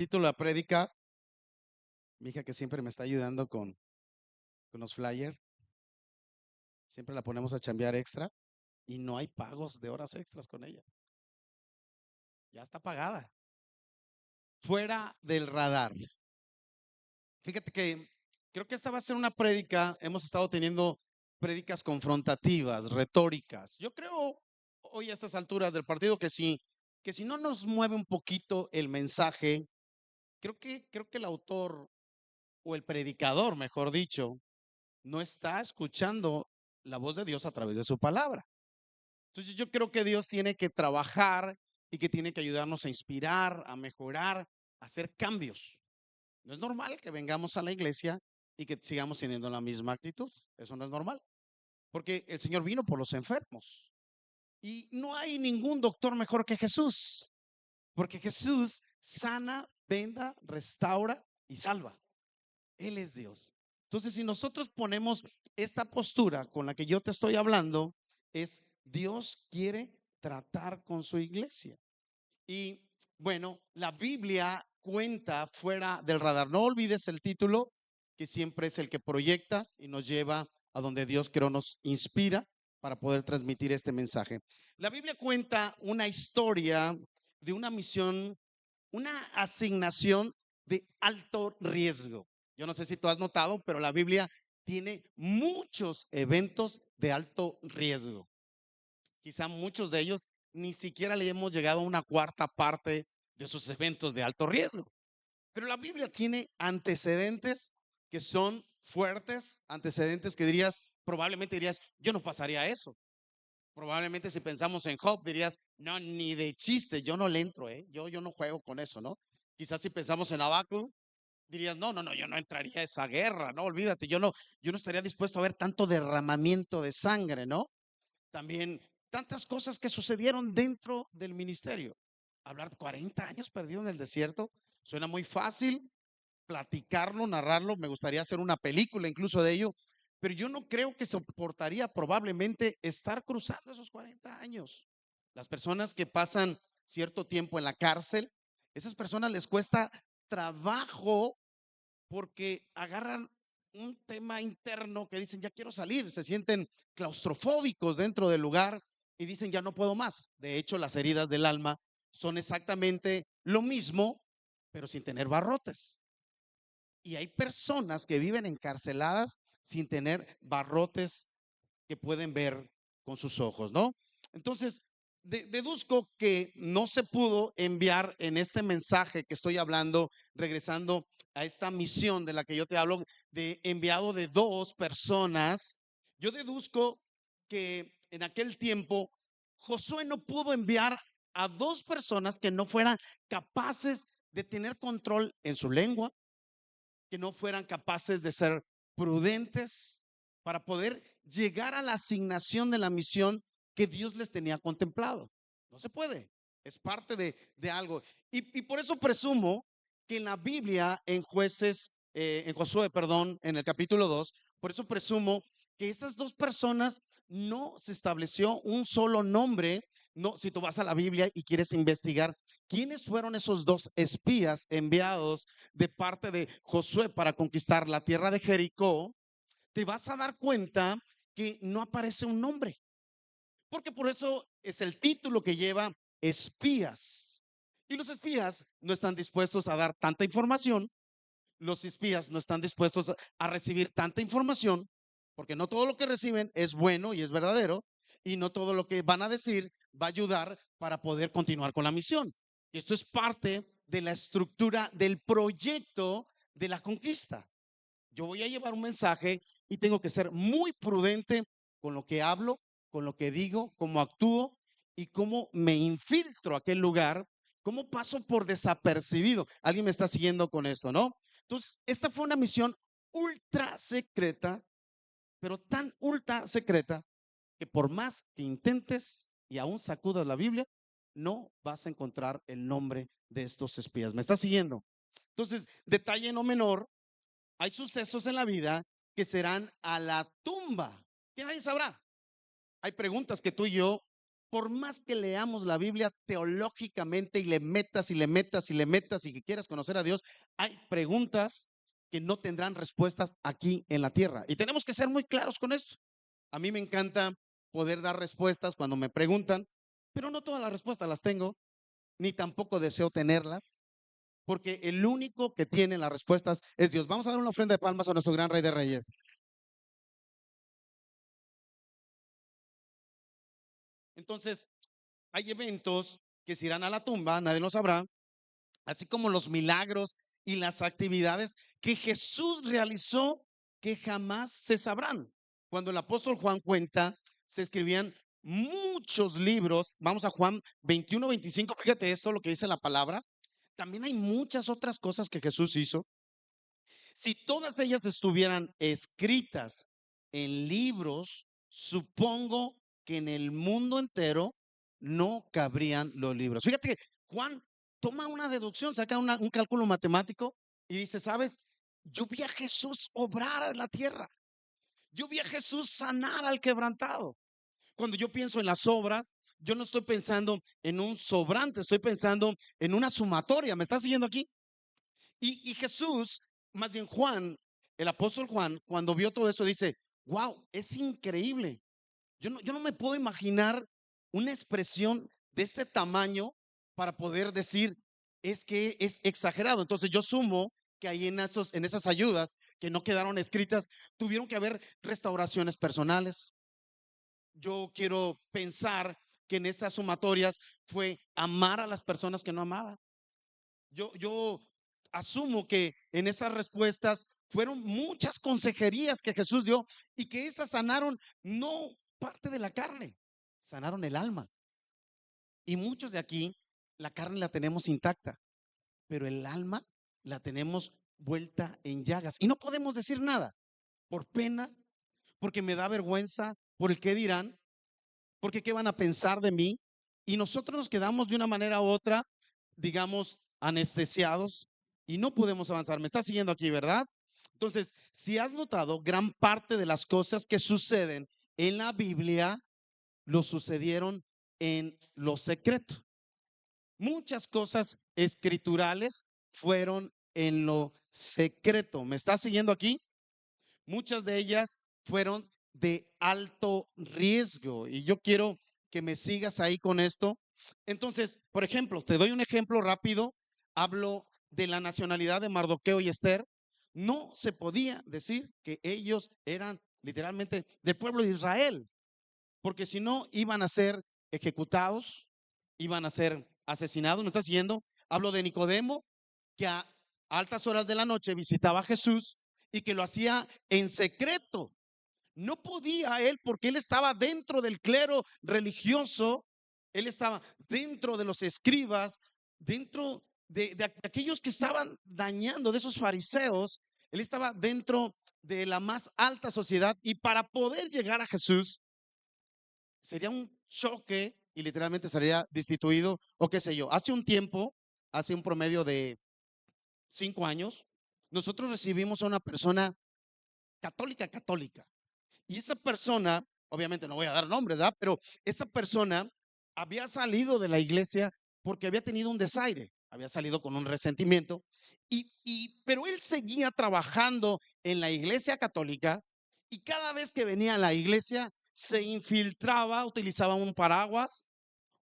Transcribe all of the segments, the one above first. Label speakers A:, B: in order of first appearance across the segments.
A: Título de la prédica, mi hija que siempre me está ayudando con los flyers, siempre la ponemos a chambear extra y no hay pagos de horas extras con ella. Ya está pagada. Fuera del radar. Fíjate que creo que esta va a ser una prédica. Hemos estado teniendo prédicas confrontativas, retóricas. Yo creo hoy a estas alturas del partido que si no nos mueve un poquito el mensaje, creo que el autor o el predicador, mejor dicho, no está escuchando la voz de Dios a través de su palabra. Entonces yo creo que Dios tiene que trabajar y que tiene que ayudarnos a inspirar, a mejorar, a hacer cambios. No es normal que vengamos a la iglesia y que sigamos teniendo la misma actitud. Eso no es normal, porque el Señor vino por los enfermos y no hay ningún doctor mejor que Jesús, porque Jesús sana, venda, restaura y salva. Él es Dios. Entonces, si nosotros ponemos esta postura con la que yo te estoy hablando, es Dios quiere tratar con su iglesia. Y bueno, la Biblia cuenta fuera del radar. No olvides el título, que siempre es el que proyecta y nos lleva a donde Dios creo nos inspira para poder transmitir este mensaje. La Biblia cuenta una historia de una misión, una asignación de alto riesgo. Yo no sé si tú has notado, pero la Biblia tiene muchos eventos de alto riesgo. Quizá muchos de ellos ni siquiera le hemos llegado a una cuarta parte de sus eventos de alto riesgo. Pero la Biblia tiene antecedentes que son fuertes, antecedentes que dirías, probablemente dirías, yo no pasaría eso. Probablemente si pensamos en Job dirías, no, ni de chiste, yo no le entro, yo no juego con eso, ¿no? Quizás si pensamos en Habacuc, dirías, no, no, no, yo no entraría a esa guerra, no, olvídate, yo no estaría dispuesto a ver tanto derramamiento de sangre, ¿no? También tantas cosas que sucedieron dentro del ministerio. Hablar 40 años perdido en el desierto, suena muy fácil platicarlo, narrarlo, me gustaría hacer una película incluso de ello, pero yo no creo que soportaría probablemente estar cruzando esos 40 años. Las personas que pasan cierto tiempo en la cárcel, esas personas les cuesta trabajo porque agarran un tema interno que dicen, ya quiero salir, se sienten claustrofóbicos dentro del lugar y dicen, ya no puedo más. De hecho, las heridas del alma son exactamente lo mismo, pero sin tener barrotes. Y hay personas que viven encarceladas sin tener barrotes que pueden ver con sus ojos, ¿no? Entonces, deduzco que no se pudo enviar en este mensaje que estoy hablando, regresando a esta misión de la que yo te hablo, de enviado de dos personas. Yo deduzco que en aquel tiempo Josué no pudo enviar a dos personas que no fueran capaces de tener control en su lengua, que no fueran capaces de ser prudentes para poder llegar a la asignación de la misión que Dios les tenía contemplado. No se puede, es parte de algo. Y por eso presumo que en la Biblia, en jueces, en Josué, perdón, en el capítulo 2, por eso presumo que esas dos personas no se estableció un solo nombre. No, si tú vas a la Biblia y quieres investigar quiénes fueron esos dos espías enviados de parte de Josué para conquistar la tierra de Jericó, te vas a dar cuenta que no aparece un nombre, porque por eso es el título que lleva espías. Y los espías no están dispuestos a dar tanta información, los espías no están dispuestos a recibir tanta información, porque no todo lo que reciben es bueno y es verdadero, y no todo lo que van a decir va a ayudar para poder continuar con la misión. Y esto es parte de la estructura del proyecto de la conquista. Yo voy a llevar un mensaje y tengo que ser muy prudente con lo que hablo, con lo que digo, cómo actúo y cómo me infiltro a aquel lugar, cómo paso por desapercibido. Alguien me está siguiendo con esto, ¿no? Entonces, esta fue una misión ultra secreta, pero tan ultra secreta que por más que intentes y aún sacudas la Biblia, no vas a encontrar el nombre de estos espías. ¿Me está siguiendo? Entonces, detalle no menor, hay sucesos en la vida que serán a la tumba, que nadie sabrá. Hay preguntas que tú y yo por más que leamos la Biblia teológicamente y le metas y le metas y le metas y que quieras conocer a Dios, hay preguntas que no tendrán respuestas aquí en la tierra. Y tenemos que ser muy claros con esto. A mí me encanta poder dar respuestas cuando me preguntan, pero no todas las respuestas las tengo, ni tampoco deseo tenerlas, porque el único que tiene las respuestas es Dios. Vamos a dar una ofrenda de palmas a nuestro gran Rey de Reyes. Entonces, hay eventos que se irán a la tumba, nadie lo sabrá, así como los milagros y las actividades que Jesús realizó que jamás se sabrán. Cuando el apóstol Juan cuenta, se escribían muchos libros. Vamos a Juan 21, 25, fíjate esto, lo que dice la palabra. También hay muchas otras cosas que Jesús hizo. Si todas ellas estuvieran escritas en libros, supongo que en el mundo entero no cabrían los libros. Fíjate que Juan toma una deducción, saca un cálculo matemático y dice, ¿sabes? Yo vi a Jesús obrar en la tierra. Yo vi a Jesús sanar al quebrantado. Cuando yo pienso en las obras, yo no estoy pensando en un sobrante, estoy pensando en una sumatoria. ¿Me estás siguiendo aquí? Y Jesús, más bien Juan, el apóstol Juan, cuando vio todo eso, dice, wow, es increíble. Yo no me puedo imaginar una expresión de este tamaño para poder decir, es que es exagerado. Entonces yo sumo que ahí en esas ayudas que no quedaron escritas, tuvieron que haber restauraciones personales. Yo quiero pensar que en esas sumatorias fue amar a las personas que no amaban. Yo asumo que en esas respuestas fueron muchas consejerías que Jesús dio y que esas sanaron no parte de la carne, sanaron el alma. Y muchos de aquí, la carne la tenemos intacta, pero el alma la tenemos vuelta en llagas. Y no podemos decir nada por pena, porque me da vergüenza, por el qué dirán, porque qué van a pensar de mí. Y nosotros nos quedamos de una manera u otra, digamos, anestesiados y no podemos avanzar. ¿Me estás siguiendo aquí, verdad? Entonces, si has notado, gran parte de las cosas que suceden en la Biblia lo sucedieron en lo secreto. Muchas cosas escriturales fueron en lo secreto. ¿Me estás siguiendo aquí? Muchas de ellas fueron de alto riesgo y yo quiero que me sigas ahí con esto. Entonces, por ejemplo, te doy un ejemplo rápido. Hablo de la nacionalidad de Mardoqueo y Esther. No se podía decir que ellos eran literalmente del pueblo de Israel, porque si no iban a ser ejecutados, iban a ser asesinados. ¿Me estás siguiendo? Hablo de Nicodemo, que a altas horas de la noche visitaba a Jesús y que lo hacía en secreto. No podía él porque él estaba dentro del clero religioso, él estaba dentro de los escribas, dentro de aquellos que estaban dañando, de esos fariseos, él estaba dentro de la más alta sociedad y para poder llegar a Jesús sería un choque y literalmente sería destituido o qué sé yo. Hace un tiempo, hace un promedio de 5 años, nosotros recibimos a una persona católica. Y esa persona, obviamente no voy a dar nombres, ¿verdad? Pero esa persona había salido de la iglesia porque había tenido un desaire, había salido con un resentimiento, pero él seguía trabajando en la iglesia católica y cada vez que venía a la iglesia se infiltraba, utilizaba un paraguas,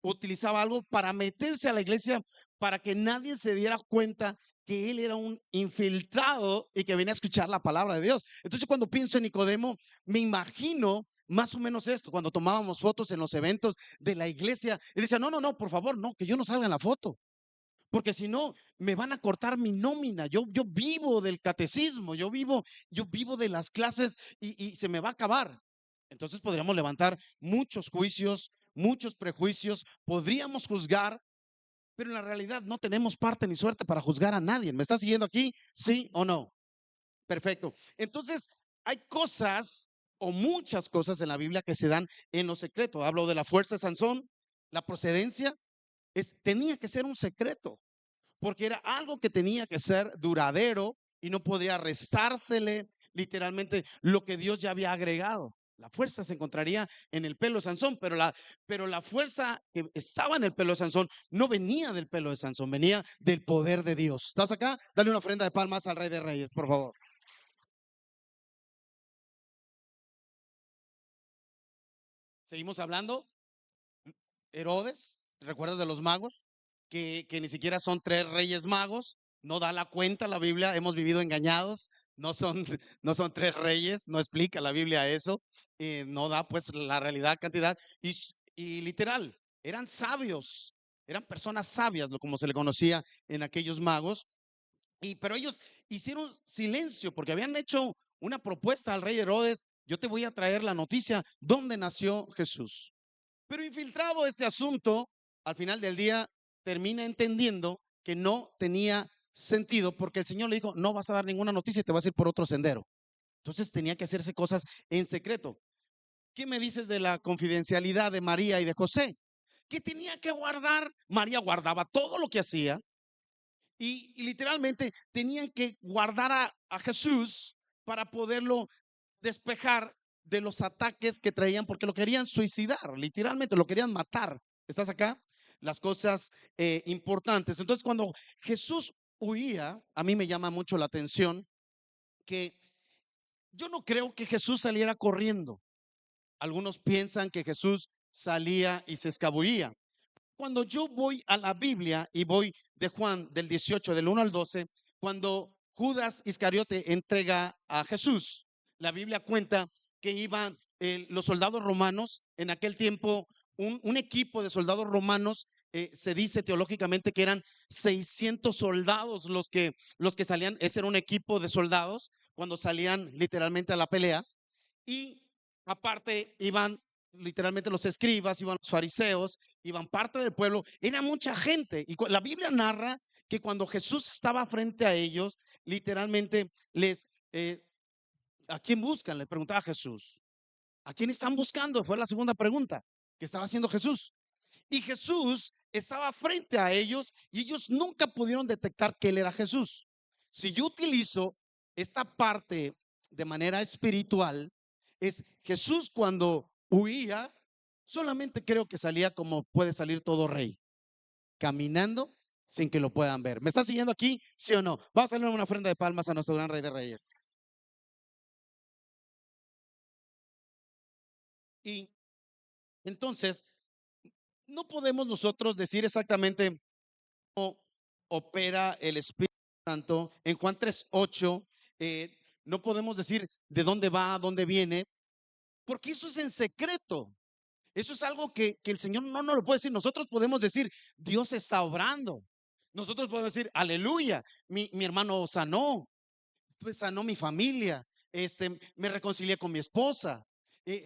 A: utilizaba algo para meterse a la iglesia para que nadie se diera cuenta que él era un infiltrado y que venía a escuchar la palabra de Dios. Entonces, cuando pienso en Nicodemo, me imagino más o menos esto, cuando tomábamos fotos en los eventos de la iglesia, y decía, no, por favor, no, que yo no salga en la foto, porque si no, me van a cortar mi nómina. Yo vivo del catecismo, yo vivo de las clases y se me va a acabar. Entonces podríamos levantar muchos juicios, muchos prejuicios, podríamos juzgar, pero en la realidad no tenemos parte ni suerte para juzgar a nadie. ¿Me está siguiendo aquí? ¿Sí o no? Perfecto. Entonces, hay cosas o muchas cosas en la Biblia que se dan en lo secreto. Hablo de la fuerza de Sansón, la procedencia, tenía que ser un secreto, porque era algo que tenía que ser duradero y no podría restársele literalmente lo que Dios ya había agregado. La fuerza se encontraría en el pelo de Sansón, pero la fuerza que estaba en el pelo de Sansón no venía del pelo de Sansón, venía del poder de Dios. ¿Estás acá? Dale una ofrenda de palmas al Rey de Reyes, por favor. Seguimos hablando. Herodes, ¿recuerdas de los magos? Que ni siquiera son tres reyes magos, no da la cuenta la Biblia, hemos vivido engañados, no son, no son tres reyes, no explica la Biblia eso, no da pues la realidad, cantidad, y literal, eran sabios, eran personas sabias, como se le conocía en aquellos magos, pero ellos hicieron silencio porque habían hecho una propuesta al rey Herodes: yo te voy a traer la noticia dónde nació Jesús. Pero infiltrado este asunto, al final del día termina entendiendo que no tenía sentido porque el Señor le dijo: no vas a dar ninguna noticia y te vas a ir por otro sendero. Entonces tenía que hacerse cosas en secreto. ¿Qué me dices de la confidencialidad de María y de José? ¿Qué tenía que guardar? María guardaba todo lo que hacía y literalmente tenían que guardar a Jesús para poderlo despejar de los ataques que traían, porque lo querían suicidar, literalmente lo querían matar. ¿Estás acá? Las cosas importantes. Entonces, cuando Jesús huía, a mí me llama mucho la atención que yo no creo que Jesús saliera corriendo. Algunos piensan que Jesús salía y se escabullía. Cuando yo voy a la Biblia y voy de Juan del 18, del 1 al 12, cuando Judas Iscariote entrega a Jesús, la Biblia cuenta que iban los soldados romanos en aquel tiempo, un equipo de soldados romanos. Se dice teológicamente que eran 600 soldados los que salían. Ese era un equipo de soldados cuando salían literalmente a la pelea. Y aparte iban literalmente los escribas, iban los fariseos, iban parte del pueblo, era mucha gente. Y la Biblia narra que cuando Jesús estaba frente a ellos, literalmente ¿a quién buscan? Le preguntaba a Jesús. ¿A quién están buscando? Fue la segunda pregunta que estaba haciendo Jesús. Y Jesús estaba frente a ellos y ellos nunca pudieron detectar que él era Jesús. Si yo utilizo esta parte de manera espiritual, es Jesús cuando huía, solamente creo que salía como puede salir todo rey, caminando sin que lo puedan ver. ¿Me está siguiendo aquí? ¿Sí o no? Vamos a darle una ofrenda de palmas a nuestro gran Rey de Reyes. Y entonces, no podemos nosotros decir exactamente cómo opera el Espíritu Santo. En Juan 3:8, no podemos decir de dónde va, a dónde viene, porque eso es en secreto. Eso es algo que el Señor no nos lo puede decir. Nosotros podemos decir: Dios está obrando. Nosotros podemos decir: aleluya, mi hermano sanó, pues sanó mi familia, me reconcilié con mi esposa,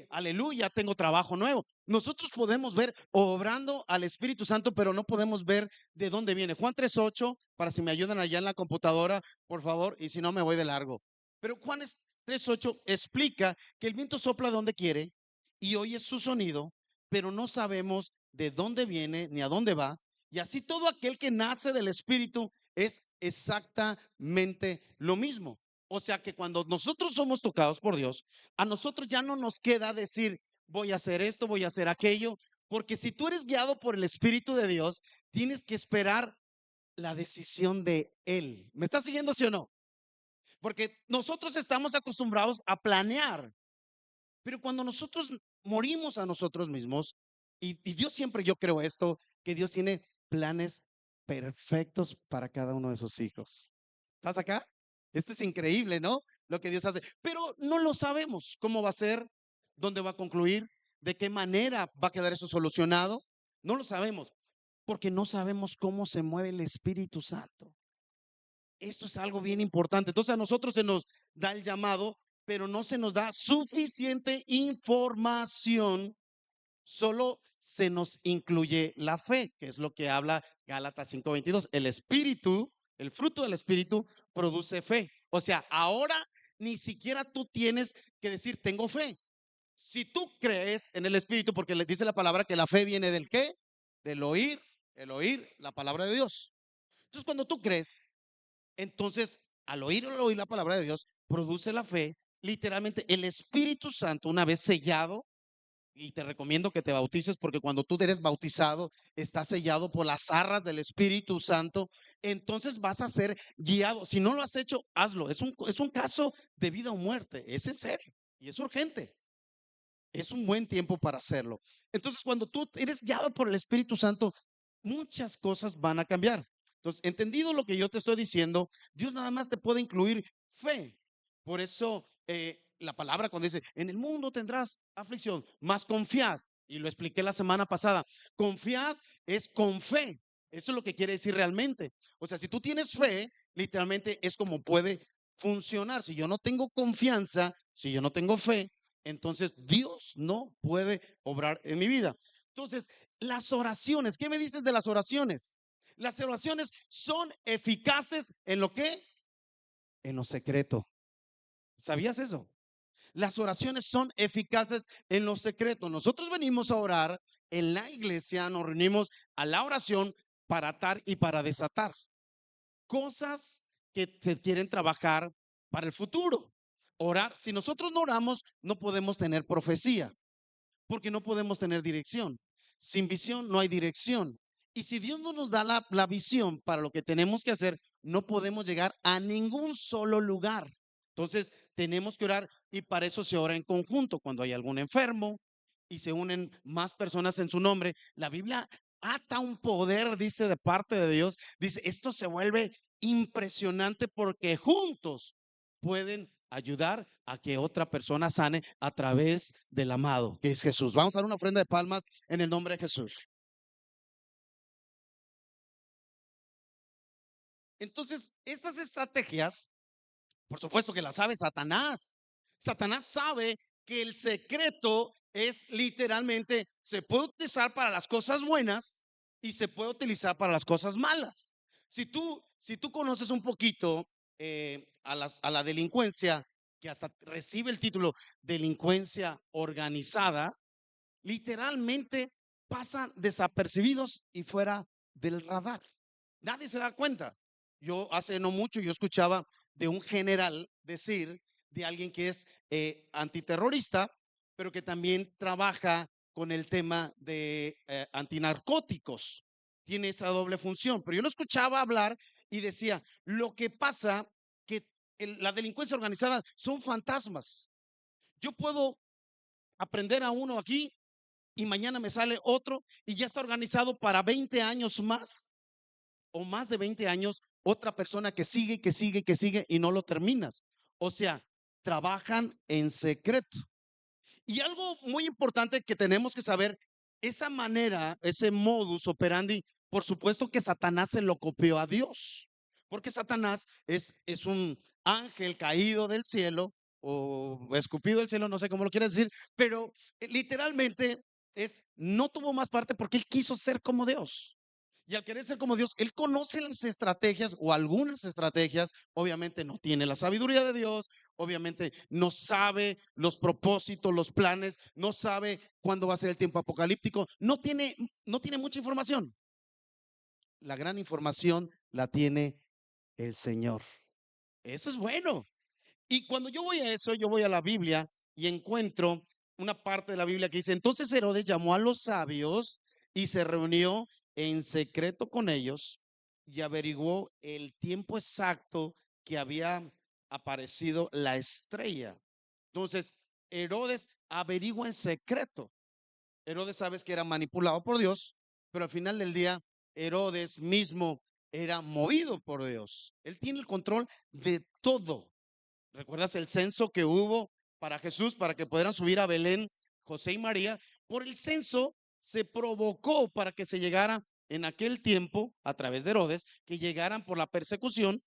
A: aleluya, tengo trabajo nuevo. Nosotros podemos ver obrando al Espíritu Santo, pero no podemos ver de dónde viene. Juan 3:8, para si me ayudan allá en la computadora, por favor, y si no me voy de largo. Pero Juan 3:8 explica que el viento sopla donde quiere y oye su sonido, pero no sabemos de dónde viene ni a dónde va. Y así todo aquel que nace del Espíritu es exactamente lo mismo. O sea que cuando nosotros somos tocados por Dios, a nosotros ya no nos queda decir: voy a hacer esto, voy a hacer aquello, porque si tú eres guiado por el Espíritu de Dios, tienes que esperar la decisión de Él. ¿Me estás siguiendo, sí o no? Porque nosotros estamos acostumbrados a planear, pero cuando nosotros morimos a nosotros mismos, y Dios siempre, yo creo esto, que Dios tiene planes perfectos para cada uno de sus hijos. ¿Estás acá? Esto es increíble, ¿no? Lo que Dios hace, pero no lo sabemos cómo va a ser, dónde va a concluir, de qué manera va a quedar eso solucionado. No lo sabemos, porque no sabemos cómo se mueve el Espíritu Santo. Esto es algo bien importante. Entonces a nosotros se nos da el llamado, pero no se nos da suficiente información. Solo se nos incluye la fe, que es lo que habla Gálatas 5:22. El espíritu, el fruto del espíritu produce fe. O sea, ahora ni siquiera tú tienes que decir tengo fe. Si tú crees en el espíritu, porque le dice la palabra que la fe viene del qué, del oír, el oír la palabra de Dios. Entonces, cuando tú crees, entonces al oír la palabra de Dios, produce la fe, literalmente el Espíritu Santo, una vez sellado, y te recomiendo que te bautices porque cuando tú eres bautizado, estás sellado por las arras del Espíritu Santo, entonces vas a ser guiado. Si no lo has hecho, hazlo. Es un caso de vida o muerte, es en serio y es urgente. Es un buen tiempo para hacerlo. Entonces, cuando tú eres guiado por el Espíritu Santo, muchas cosas van a cambiar. Entonces, entendido lo que yo te estoy diciendo, Dios nada más te puede incluir fe. Por eso la palabra cuando dice, en el mundo tendrás aflicción, mas confiad. Y lo expliqué la semana pasada. Confiad es con fe. Eso es lo que quiere decir realmente. O sea, si tú tienes fe, literalmente es como puede funcionar. Si yo no tengo confianza, si yo no tengo fe, entonces Dios no puede obrar en mi vida. Entonces, las oraciones, ¿qué me dices de las oraciones? Las oraciones son eficaces en lo que, en lo secreto. ¿Sabías eso? Las oraciones son eficaces en lo secreto. Nosotros venimos a orar en la iglesia, nos reunimos a la oración para atar y para desatar cosas que se quieren trabajar para el futuro. Orar, si nosotros no oramos, no podemos tener profecía, porque no podemos tener dirección. Sin visión no hay dirección. Y si Dios no nos da la visión para lo que tenemos que hacer, no podemos llegar a ningún solo lugar. Entonces, tenemos que orar y para eso se ora en conjunto. Cuando hay algún enfermo y se unen más personas en su nombre, la Biblia ata un poder, dice, de parte de Dios. Dice, esto se vuelve impresionante porque juntos pueden ayudar a que otra persona sane a través del amado, que es Jesús. Vamos a dar una ofrenda de palmas en el nombre de Jesús. Entonces, estas estrategias, por supuesto que las sabe Satanás. Satanás sabe que el secreto es literalmente, se puede utilizar para las cosas buenas y se puede utilizar para las cosas malas. Si tú conoces un poquito a la delincuencia, que hasta recibe el título delincuencia organizada, literalmente pasan desapercibidos y fuera del radar. Nadie se da cuenta. Yo hace no mucho yo escuchaba de un general decir de alguien que es antiterrorista, pero que también trabaja con el tema de antinarcóticos. Tiene esa doble función. Pero yo lo escuchaba hablar y decía, lo que pasa que la delincuencia organizada son fantasmas. Yo puedo aprender a uno aquí y mañana me sale otro y ya está organizado para 20 años más o más de 20 años, otra persona que sigue, que sigue, que sigue y no lo terminas. O sea, trabajan en secreto. Y algo muy importante que tenemos que saber, esa manera, ese modus operandi, por supuesto que Satanás se lo copió a Dios, porque Satanás es un ángel caído del cielo o escupido del cielo, no sé cómo lo quieres decir, pero literalmente no tuvo más parte porque él quiso ser como Dios. Y al querer ser como Dios, él conoce las estrategias o algunas estrategias. Obviamente no tiene la sabiduría de Dios, obviamente no sabe los propósitos, los planes, no sabe cuándo va a ser el tiempo apocalíptico, no tiene mucha información. La gran información la tiene el Señor. Eso es bueno. Y cuando yo voy a eso, yo voy a la Biblia y encuentro una parte de la Biblia que dice, entonces Herodes llamó a los sabios y se reunió en secreto con ellos y averiguó el tiempo exacto que había aparecido la estrella. Entonces, Herodes averigua en secreto. Herodes sabes que era manipulado por Dios, pero al final del día, Herodes mismo era movido por Dios. Él tiene el control de todo. ¿Recuerdas el censo que hubo para Jesús, para que pudieran subir a Belén José y María? Por el censo se provocó para que se llegara en aquel tiempo, a través de Herodes, que llegaran por la persecución,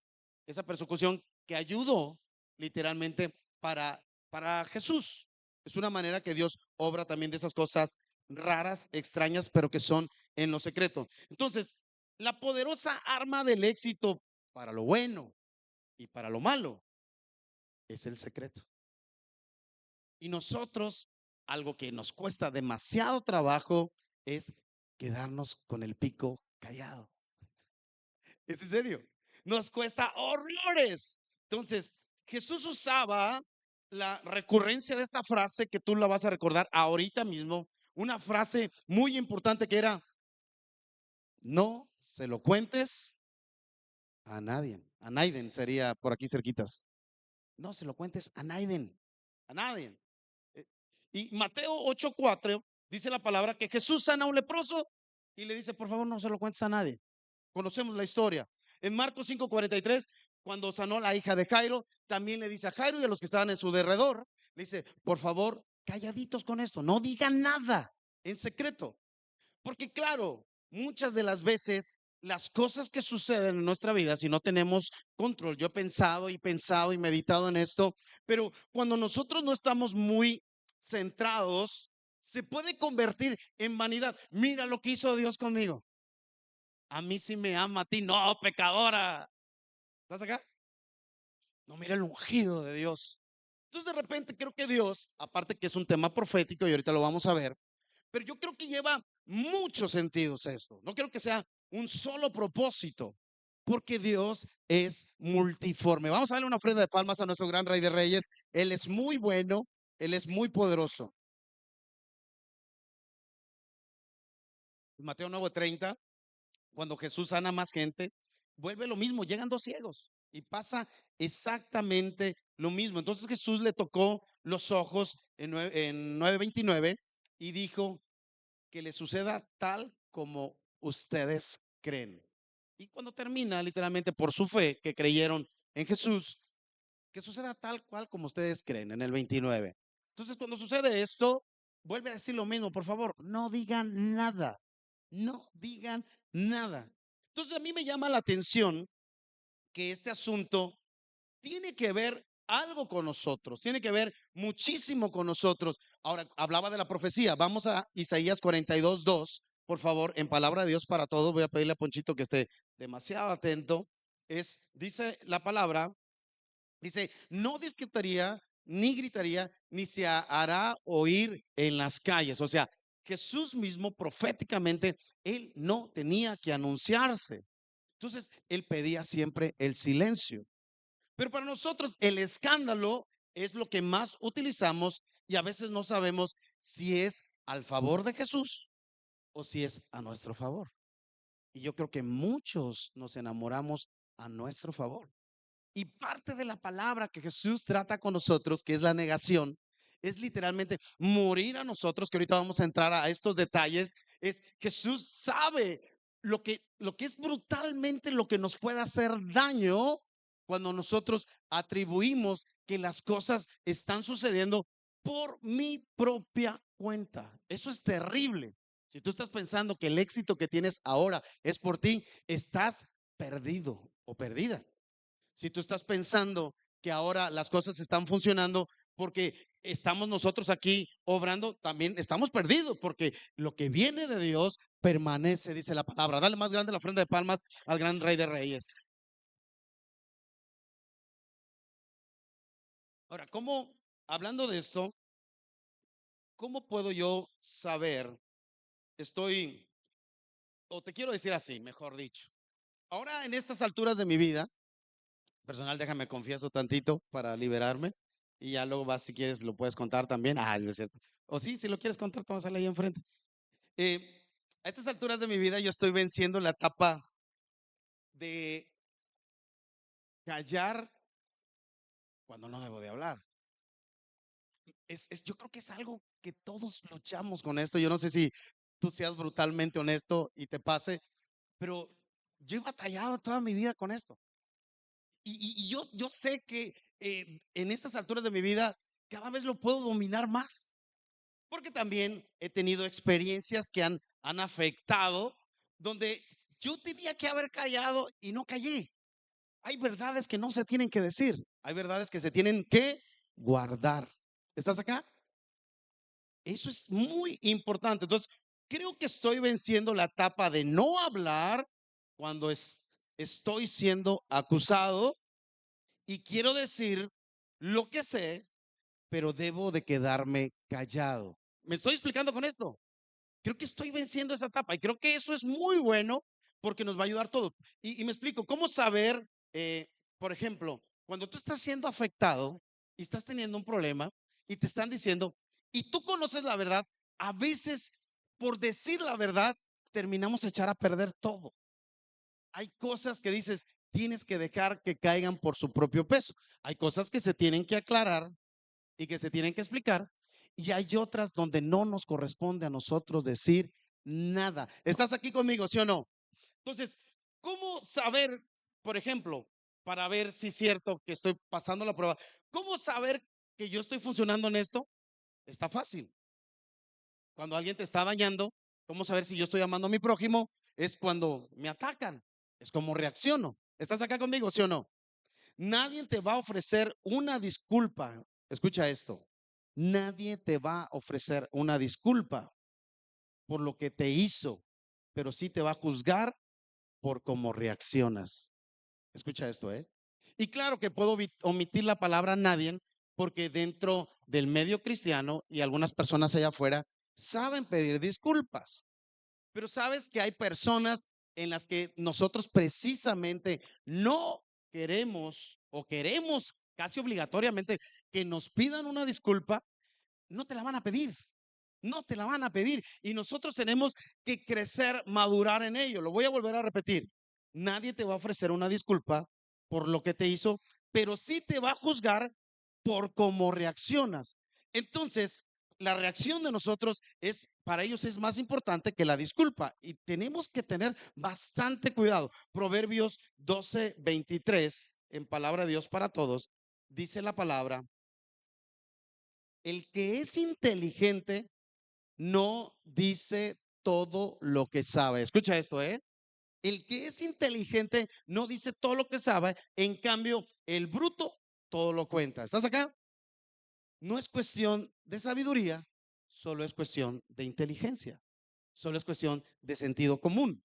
A: esa persecución que ayudó literalmente para Jesús. Es una manera que Dios obra también de esas cosas raras, extrañas, pero que son en lo secreto. Entonces, la poderosa arma del éxito para lo bueno y para lo malo es el secreto. Y nosotros, algo que nos cuesta demasiado trabajo es quedarnos con el pico callado. Es en serio. Nos cuesta horrores. Entonces, Jesús usaba la recurrencia de esta frase que tú la vas a recordar ahorita mismo, una frase muy importante que era, no se lo cuentes a nadie. A Naiden sería por aquí cerquitas. No se lo cuentes a Naiden, a nadie. Eh, Y Mateo 8:4 dice la palabra que Jesús sana a un leproso y le dice, por favor, no se lo cuentes a nadie. Conocemos la historia. En Marcos 5:43, cuando sanó a la hija de Jairo, también le dice a Jairo y a los que estaban en su derredor, le dice, por favor, calladitos con esto, no digan nada en secreto. Porque claro, muchas de las veces las cosas que suceden en nuestra vida, si no tenemos control, yo he pensado y meditado en esto, pero cuando nosotros no estamos muy centrados, se puede convertir en vanidad. Mira lo que hizo Dios conmigo. A mí sí me ama, a ti no, pecadora. ¿Estás acá? No, mira el ungido de Dios. Entonces de repente creo que Dios, aparte que es un tema profético y ahorita lo vamos a ver, pero yo creo que lleva muchos sentidos esto. No creo que sea un solo propósito, porque Dios es multiforme. Vamos a darle una ofrenda de palmas a nuestro gran Rey de Reyes. Él es muy bueno, Él es muy poderoso. Mateo 9:30, cuando Jesús sana más gente, vuelve lo mismo, llegan dos ciegos y pasa exactamente lo mismo. Entonces Jesús le tocó los ojos en 9:29 y dijo, que le suceda tal como ustedes creen. Y cuando termina, literalmente por su fe, que creyeron en Jesús, que suceda tal cual como ustedes creen en el 29. Entonces, cuando sucede esto, vuelve a decir lo mismo, por favor, no digan nada, no digan nada. Entonces, a mí me llama la atención que este asunto tiene que ver algo con nosotros, tiene que ver muchísimo con nosotros. Ahora, hablaba de la profecía. Vamos a Isaías 42:2, por favor, en palabra de Dios para todos. Voy a pedirle a Ponchito que esté demasiado atento. Dice la palabra, dice, no discutaría, ni gritaría, ni se hará oír en las calles. O sea, Jesús mismo proféticamente, él no tenía que anunciarse. Entonces, él pedía siempre el silencio. Pero para nosotros el escándalo es lo que más utilizamos y a veces no sabemos si es al favor de Jesús o si es a nuestro favor. Y yo creo que muchos nos enamoramos a nuestro favor. Y parte de la palabra que Jesús trata con nosotros, que es la negación, es literalmente morir a nosotros, que ahorita vamos a entrar a estos detalles, es Jesús sabe lo que es brutalmente lo que nos puede hacer daño cuando nosotros atribuimos que las cosas están sucediendo por mi propia cuenta. Eso es terrible. Si tú estás pensando que el éxito que tienes ahora es por ti, estás perdido o perdida. Si tú estás pensando que ahora las cosas están funcionando porque estamos nosotros aquí obrando, también estamos perdidos porque lo que viene de Dios permanece, dice la palabra. Dale más grande la ofrenda de palmas al gran Rey de Reyes. Ahora, ¿cómo, hablando de esto, cómo puedo yo saber, estoy, o te quiero decir así, mejor dicho, ahora en estas alturas de mi vida, personal, déjame confieso tantito para liberarme y ya luego vas, si quieres, lo puedes contar también. Ah, no es cierto. O sí, si lo quieres contar, te vas a salir ahí enfrente. A estas alturas de mi vida yo estoy venciendo la etapa de callar cuando no debo de hablar. Yo creo que es algo que todos luchamos con esto. Yo no sé si tú seas brutalmente honesto y te pase, pero yo he batallado toda mi vida con esto. Y yo sé que en estas alturas de mi vida cada vez lo puedo dominar más, porque también he tenido experiencias que han afectado, donde yo tenía que haber callado y no callé. Hay verdades que no se tienen que decir, hay verdades que se tienen que guardar. ¿Estás acá? Eso es muy importante. Entonces, creo que estoy venciendo la etapa de no hablar cuando estoy siendo acusado y quiero decir lo que sé, pero debo de quedarme callado. ¿Me estoy explicando con esto? Creo que estoy venciendo esa etapa y creo que eso es muy bueno porque nos va a ayudar todo. Y me explico, ¿cómo saber, por ejemplo, cuando tú estás siendo afectado? y estás teniendo un problema y te están diciendo, y tú conoces la verdad, a veces por decir la verdad terminamos a echar a perder todo. Hay cosas que dices, tienes que dejar que caigan por su propio peso. Hay cosas que se tienen que aclarar y que se tienen que explicar. Y hay otras donde no nos corresponde a nosotros decir nada. ¿Estás aquí conmigo, sí o no? Entonces, ¿cómo saber, por ejemplo, para ver si es cierto que estoy pasando la prueba? ¿Cómo saber que yo estoy funcionando en esto? Está fácil. Cuando alguien te está dañando, ¿cómo saber si yo estoy amando a mi prójimo? Es cuando me atacan. Es como reacciono. ¿Estás acá conmigo, sí o no? Nadie te va a ofrecer una disculpa. Escucha esto. Nadie te va a ofrecer una disculpa por lo que te hizo, pero sí te va a juzgar por cómo reaccionas. Escucha esto, ¿eh? Y claro que puedo omitir la palabra nadie porque dentro del medio cristiano y algunas personas allá afuera saben pedir disculpas. Pero sabes que hay personas en las que nosotros precisamente no queremos o queremos casi obligatoriamente que nos pidan una disculpa, no te la van a pedir. No te la van a pedir y nosotros tenemos que crecer, madurar en ello. Lo voy a volver a repetir. Nadie te va a ofrecer una disculpa por lo que te hizo, pero sí te va a juzgar por cómo reaccionas. Entonces, la reacción de nosotros es, para ellos es más importante que la disculpa y tenemos que tener bastante cuidado. Proverbios 12:23, en palabra de Dios para todos, dice la palabra, el que es inteligente no dice todo lo que sabe. Escucha esto, ¿eh? El que es inteligente no dice todo lo que sabe, en cambio, el bruto todo lo cuenta. ¿Estás acá? No es cuestión de sabiduría, solo es cuestión de inteligencia, solo es cuestión de sentido común.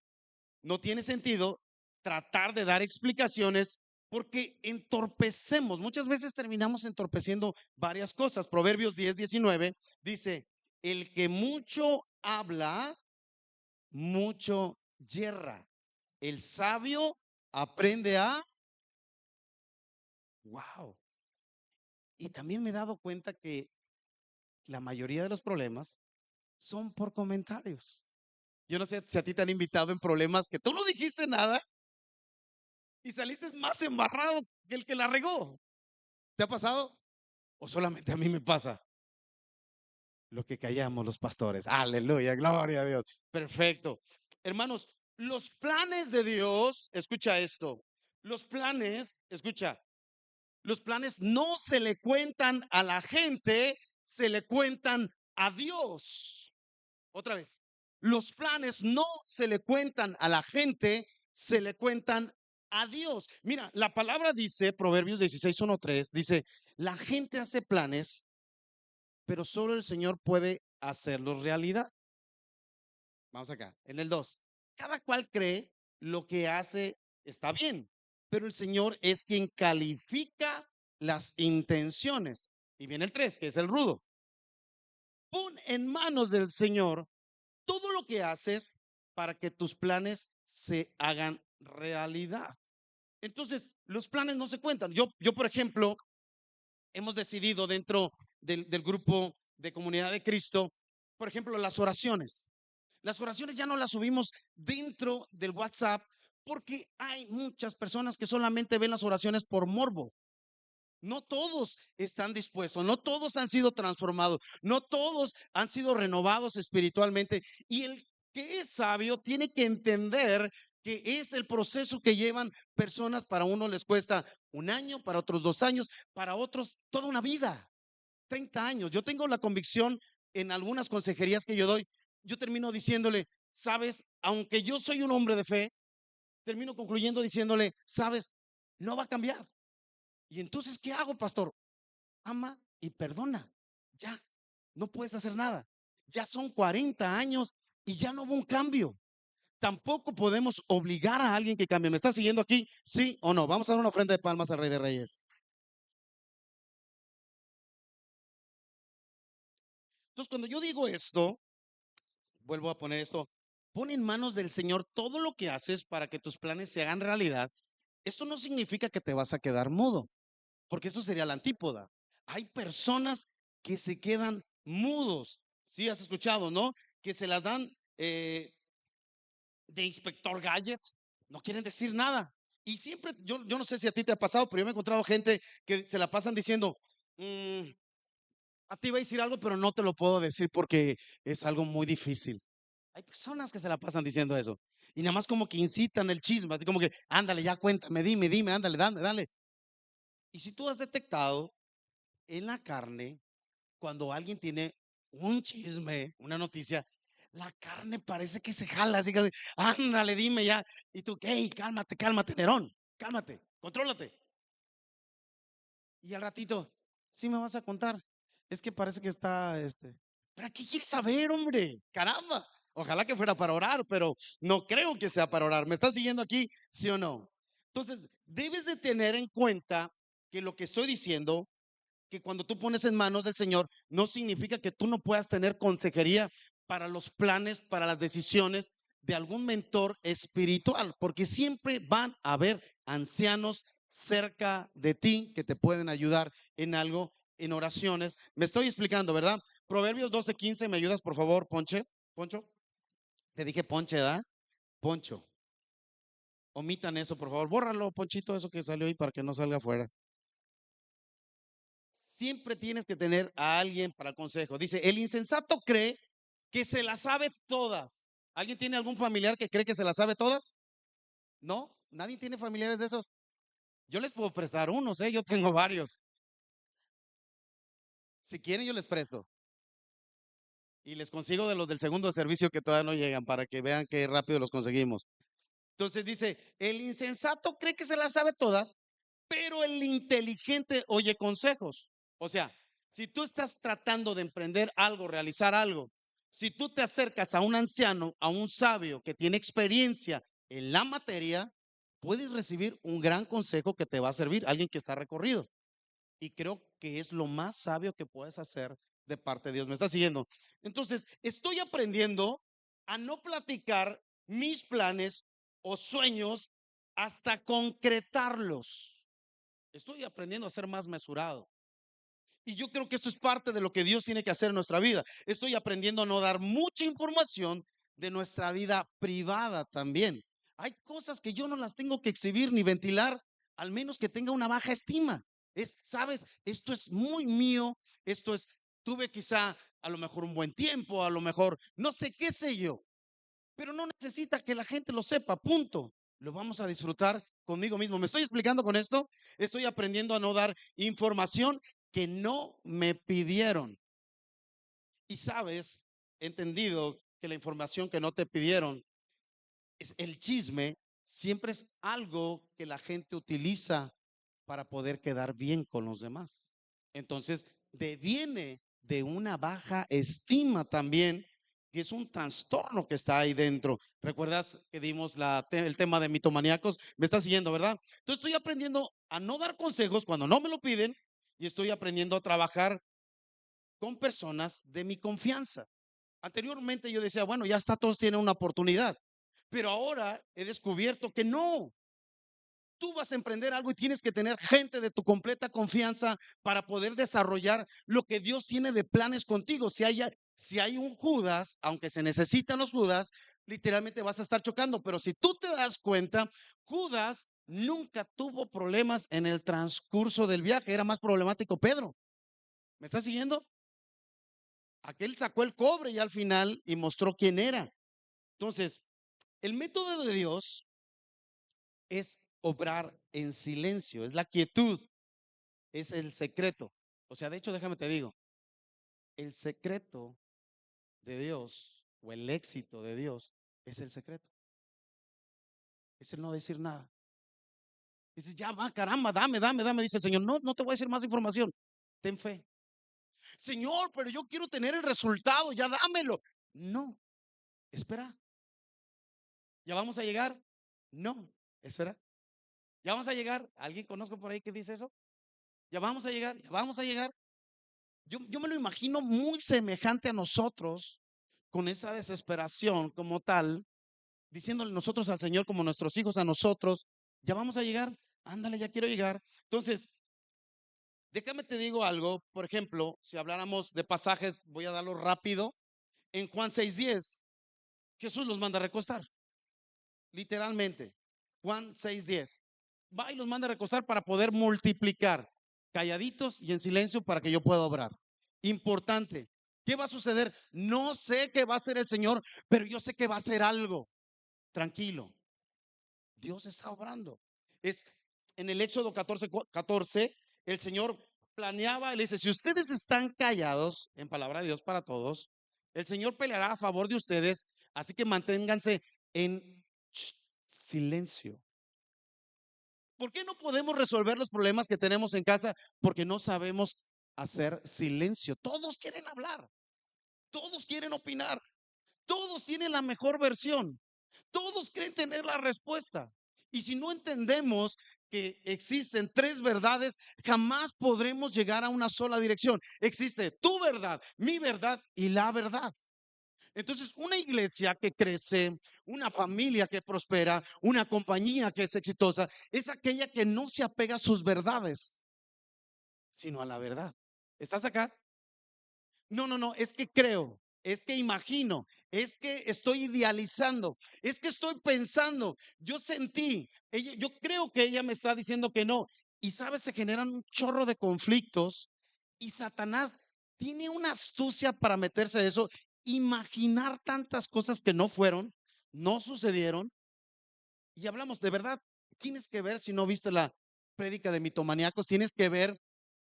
A: No tiene sentido tratar de dar explicaciones porque entorpecemos, muchas veces terminamos entorpeciendo varias cosas. Proverbios 10:19 dice, el que mucho habla, mucho yerra. El sabio aprende a, wow. Y también me he dado cuenta que la mayoría de los problemas son por comentarios. Yo no sé si a ti te han invitado en problemas que tú no dijiste nada y saliste más embarrado que el que la regó. ¿Te ha pasado? ¿O solamente a mí me pasa? Lo que callamos los pastores. Aleluya, gloria a Dios. Perfecto. Hermanos, los planes de Dios, escucha esto, los planes, escucha, los planes no se le cuentan a la gente, se le cuentan a Dios. Otra vez, los planes no se le cuentan a la gente, se le cuentan a Dios. Mira, la palabra dice, Proverbios 16:13, dice, la gente hace planes, pero solo el Señor puede hacerlos realidad. Vamos acá, en el 2. Cada cual cree lo que hace está bien, pero el Señor es quien califica las intenciones. Y viene el 3, que es el rudo. Pon en manos del Señor todo lo que haces para que tus planes se hagan realidad. Entonces, los planes no se cuentan. Yo por ejemplo, hemos decidido dentro del grupo de Comunidad de Cristo, por ejemplo, las oraciones. Las oraciones ya no las subimos dentro del WhatsApp porque hay muchas personas que solamente ven las oraciones por morbo. No todos están dispuestos, no todos han sido transformados, no todos han sido renovados espiritualmente. Y el que es sabio tiene que entender que es el proceso que llevan personas. Para uno les cuesta un año, para otros 2 años, para otros toda una vida, 30 años. Yo tengo la convicción en algunas consejerías que yo doy, yo termino diciéndole, sabes, aunque yo soy un hombre de fe, termino concluyendo diciéndole, sabes, no va a cambiar. Y entonces, ¿qué hago, pastor? Ama y perdona. Ya, no puedes hacer nada. Ya son 40 años y ya no hubo un cambio. Tampoco podemos obligar a alguien que cambie. ¿Me está siguiendo aquí? ¿Sí o no? Vamos a dar una ofrenda de palmas al Rey de Reyes. Entonces, cuando yo digo esto, vuelvo a poner esto, pon en manos del Señor todo lo que haces para que tus planes se hagan realidad. Esto no significa que te vas a quedar mudo, porque eso sería la antípoda. Hay personas que se quedan mudos. Sí, has escuchado, ¿no? Que se las dan de inspector gadget, no quieren decir nada. Y siempre, yo no sé si a ti te ha pasado, pero yo me he encontrado gente que se la pasan diciendo, a ti va a decir algo, pero no te lo puedo decir porque es algo muy difícil. Hay personas que se la pasan diciendo eso. Y nada más como que incitan el chisme, así como que, ándale, ya cuéntame, dime, ándale, dale. Y si tú has detectado en la carne, cuando alguien tiene un chisme, una noticia, la carne parece que se jala, así que, ándale, dime ya. Y tú, hey, cálmate, Nerón, cálmate, contrólate. Y al ratito, sí me vas a contar. Es que parece que está, ¿para qué quieres saber, hombre? Caramba. Ojalá que fuera para orar, pero no creo que sea para orar. ¿Me estás siguiendo aquí, sí o no? Entonces, debes de tener en cuenta que lo que estoy diciendo, que cuando tú pones en manos del Señor, no significa que tú no puedas tener consejería para los planes, para las decisiones de algún mentor espiritual, porque siempre van a haber ancianos cerca de ti que te pueden ayudar en algo, en oraciones. Me estoy explicando, ¿verdad? Proverbios 12:15, ¿me ayudas, por favor, Poncho? Te dije Ponche, ¿verdad? Poncho. Omitan eso, por favor. Bórralo, Ponchito, eso que salió ahí para que no salga afuera. Siempre tienes que tener a alguien para el consejo. Dice, el insensato cree que se las sabe todas. ¿Alguien tiene algún familiar que cree que se las sabe todas? ¿No? ¿Nadie tiene familiares de esos? Yo les puedo prestar unos, yo tengo varios. Si quieren, yo les presto. Y les consigo de los del segundo servicio que todavía no llegan para que vean qué rápido los conseguimos. Entonces dice, el insensato cree que se las sabe todas, pero el inteligente oye consejos. O sea, si tú estás tratando de emprender algo, realizar algo, si tú te acercas a un anciano, a un sabio que tiene experiencia en la materia, puedes recibir un gran consejo que te va a servir, alguien que está recorrido. Y creo que es lo más sabio que puedes hacer de parte de Dios. ¿Me está siguiendo? Entonces, estoy aprendiendo a no platicar mis planes o sueños hasta concretarlos. Estoy aprendiendo a ser más mesurado. Y yo creo que esto es parte de lo que Dios tiene que hacer en nuestra vida. Estoy aprendiendo a no dar mucha información de nuestra vida privada también. Hay cosas que yo no las tengo que exhibir ni ventilar, al menos que tenga una baja estima. Sabes, esto es muy mío, tuve quizá a lo mejor un buen tiempo, a lo mejor no sé qué sé yo, pero no necesita que la gente lo sepa, punto. Lo vamos a disfrutar conmigo mismo. ¿Me estoy explicando con esto? Estoy aprendiendo a no dar información que no me pidieron. Y sabes, he entendido que la información que no te pidieron es el chisme, siempre es algo que la gente utiliza para poder quedar bien con los demás. Entonces, deviene de una baja estima también, que es un trastorno que está ahí dentro. ¿Recuerdas que dimos el tema de mitomaníacos? Me está siguiendo, ¿verdad? Entonces estoy aprendiendo a no dar consejos cuando no me lo piden y estoy aprendiendo a trabajar con personas de mi confianza. Anteriormente yo decía, bueno, ya está, todos tienen una oportunidad, pero ahora he descubierto que no. Tú vas a emprender algo y tienes que tener gente de tu completa confianza para poder desarrollar lo que Dios tiene de planes contigo. Si hay un Judas, aunque se necesitan los Judas, literalmente vas a estar chocando. Pero si tú te das cuenta, Judas nunca tuvo problemas en el transcurso del viaje. Era más problemático Pedro. ¿Me estás siguiendo? Aquel sacó el cobre y al final y mostró quién era. Entonces, el método de Dios es obrar en silencio, es la quietud, es el secreto. O sea, de hecho, déjame te digo, el secreto de Dios o el éxito de Dios es el secreto. Es el no decir nada. Dices, ya va, caramba, dame, dice el Señor. No, no te voy a decir más información. Ten fe. Señor, pero yo quiero tener el resultado, ya dámelo. No, espera. ¿Ya vamos a llegar? No, espera. ¿Ya vamos a llegar? ¿Alguien conozco por ahí que dice eso? ¿Ya vamos a llegar? ¿Ya vamos a llegar? Yo me lo imagino muy semejante a nosotros, con esa desesperación como tal, diciéndole nosotros al Señor como nuestros hijos a nosotros, ya vamos a llegar, ándale, ya quiero llegar. Entonces, Déjame te digo algo, por ejemplo, si habláramos de pasajes, voy a darlo rápido. En Juan 6:10, Jesús los manda a recostar, literalmente. Juan 6:10. Va y los manda a recostar para poder multiplicar, calladitos y en silencio para que yo pueda obrar. Importante. ¿Qué va a suceder? No sé qué va a hacer el Señor, pero yo sé que va a hacer algo. Tranquilo. Dios está obrando. Es en el Éxodo 14:14, el Señor planeaba, le dice, si ustedes están callados, en palabra de Dios para todos, el Señor peleará a favor de ustedes, así que manténganse en silencio. ¿Por qué no podemos resolver los problemas que tenemos en casa? Porque no sabemos hacer silencio. Todos quieren hablar, todos quieren opinar, todos tienen la mejor versión, todos creen tener la respuesta. Y si no entendemos que existen tres verdades, jamás podremos llegar a una sola dirección. Existe tu verdad, mi verdad y la verdad. Entonces, una iglesia que crece, una familia que prospera, una compañía que es exitosa, es aquella que no se apega a sus verdades, sino a la verdad. ¿Estás acá? No, no, no, es que creo, es que imagino, es que estoy idealizando, es que estoy pensando, yo sentí, yo creo que ella me está diciendo que no. Y sabes, se generan un chorro de conflictos y Satanás tiene una astucia para meterse a eso, imaginar tantas cosas que no fueron, no sucedieron. Y hablamos de verdad, tienes que ver, si no viste la prédica de mitomaníacos, tienes que ver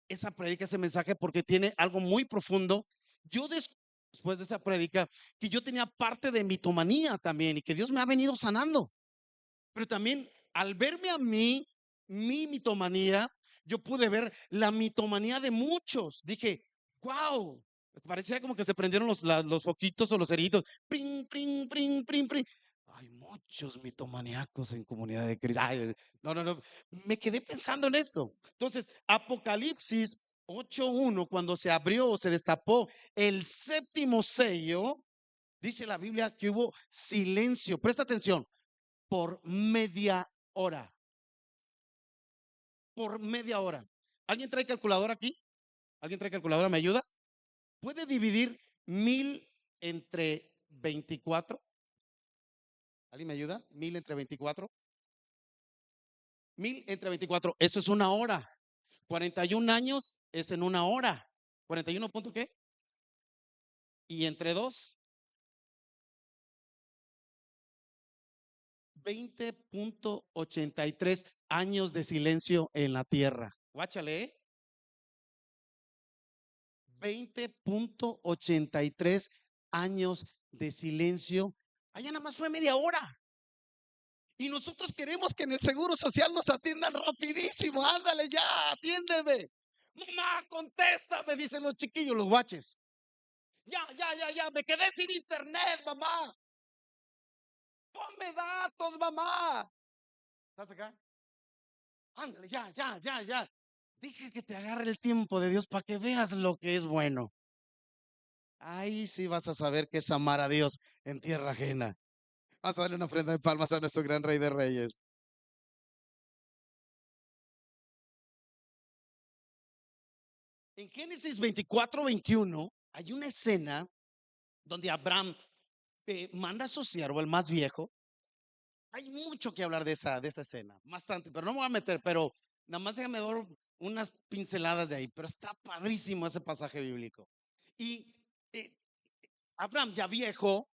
A: esa prédica, ese mensaje, porque tiene algo muy profundo. Yo después de esa prédica que yo tenía parte de mitomanía también y que Dios me ha venido sanando. Pero también al verme a mí, mi mitomanía, yo pude ver la mitomanía de muchos. Dije, wow, parecía como que se prendieron los foquitos o los cerillitos. Pring, pring, pring, pring, pring. Hay muchos mitomaníacos en Comunidad de Cristo. Ay, no, no, no. Me quedé pensando en esto. Entonces, Apocalipsis 8:1, cuando se abrió o se destapó el séptimo sello, dice la Biblia que hubo silencio. Presta atención, por media hora. Por media hora. ¿Alguien trae calculadora aquí? ¿Alguien trae calculadora? ¿Me ayuda? ¿Puede dividir 1000 entre 24? ¿Alguien me ayuda? 1000 entre 24. 1000 entre 24. Eso es una hora. 41 años es en una hora. 41 punto qué? Y entre 2, 20.83 años de silencio en la tierra. Guáchale, ¿eh? 20.83 años de silencio. Allá nada más fue media hora. Y nosotros queremos que en el Seguro Social nos atiendan rapidísimo. Ándale ya, atiéndeme. Mamá, contéstame, dicen los chiquillos, los guaches. Ya, ya, ya, ya, me quedé sin internet, mamá. Ponme datos, mamá. ¿Estás acá? Ándale, ya, ya, ya, ya. Dije que te agarre el tiempo de Dios para que veas lo que es bueno. Ahí sí vas a saber que es amar a Dios en tierra ajena. Vamos a darle una ofrenda de palmas a nuestro gran Rey de Reyes. En Génesis 24:21 hay una escena donde Abraham manda a su siervo, el más viejo. Hay mucho que hablar de esa escena, bastante, pero no me voy a meter, pero nada más déjame dar unas pinceladas de ahí, pero está padrísimo ese pasaje bíblico. Y eh, Abraham, ya viejo,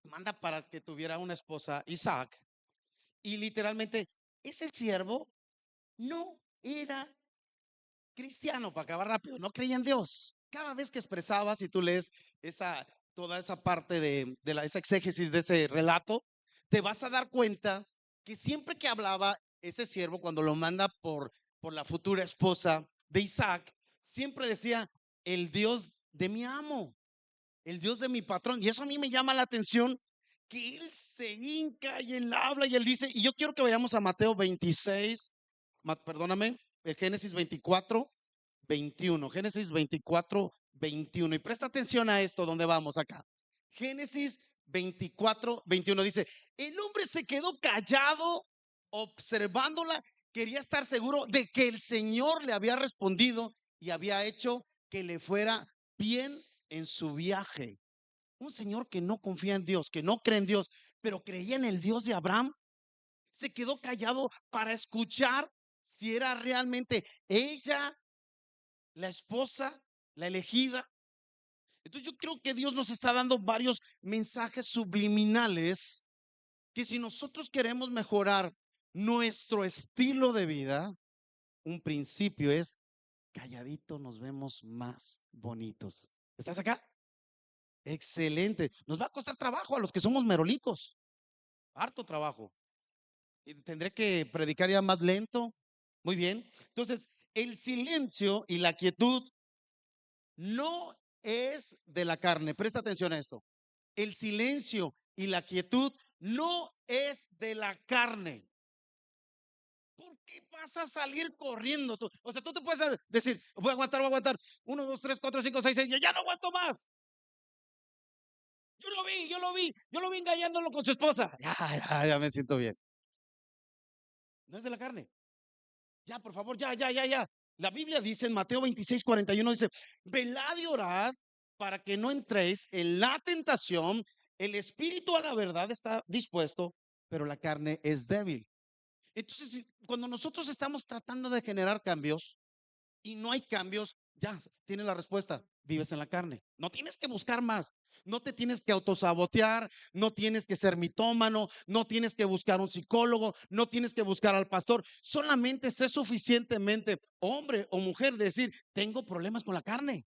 A: manda para que tuviera una esposa, Isaac, y literalmente ese siervo no era cristiano, para acabar rápido, no creía en Dios. Cada vez que expresaba, si tú lees toda esa parte de esa exégesis de ese relato, te vas a dar cuenta que siempre que hablaba ese siervo, cuando lo manda por la futura esposa de Isaac, siempre decía, el Dios de mi amo, el Dios de mi patrón. Y eso a mí me llama la atención, que él se hinca y él habla y él dice, y yo quiero que vayamos a Mateo 26, perdóname, Génesis 24:21. Génesis 24:21. Y presta atención a esto, donde vamos acá. Génesis 24:21 dice, el hombre se quedó callado observándola Quería estar seguro de que el Señor le había respondido y había hecho que le fuera bien en su viaje. Un señor que no confía en Dios, que no cree en Dios, pero creía en el Dios de Abraham, se quedó callado para escuchar si era realmente ella la esposa, la elegida. Entonces yo creo que Dios nos está dando varios mensajes subliminales que si nosotros queremos mejorar nuestro estilo de vida, un principio es calladito nos vemos más bonitos. ¿Estás acá? Excelente. Nos va a costar trabajo a los que somos merolicos, harto trabajo. Y tendré que predicar ya más lento. Muy bien. Entonces, el silencio y la quietud no es de la carne. Presta atención a esto. El silencio y la quietud no es de la carne. ¿Por qué vas a salir corriendo tú? O sea, tú te puedes decir, voy a aguantar. 1, 2, 3, 4, 5, 6, 6, ya no aguanto más. Yo lo vi engañándolo con su esposa. Ya me siento bien. No es de la carne. Ya, por favor, ya. La Biblia dice en Mateo 26:41, dice, velad y orad para que no entréis en la tentación. El espíritu a la verdad está dispuesto, pero la carne es débil. Entonces, cuando nosotros estamos tratando de generar cambios y no hay cambios, ya tienes la respuesta. Vives en la carne. No tienes que buscar más. No te tienes que autosabotear. No tienes que ser mitómano. No tienes que buscar un psicólogo. No tienes que buscar al pastor. Solamente sé suficientemente hombre o mujer de decir, tengo problemas con la carne.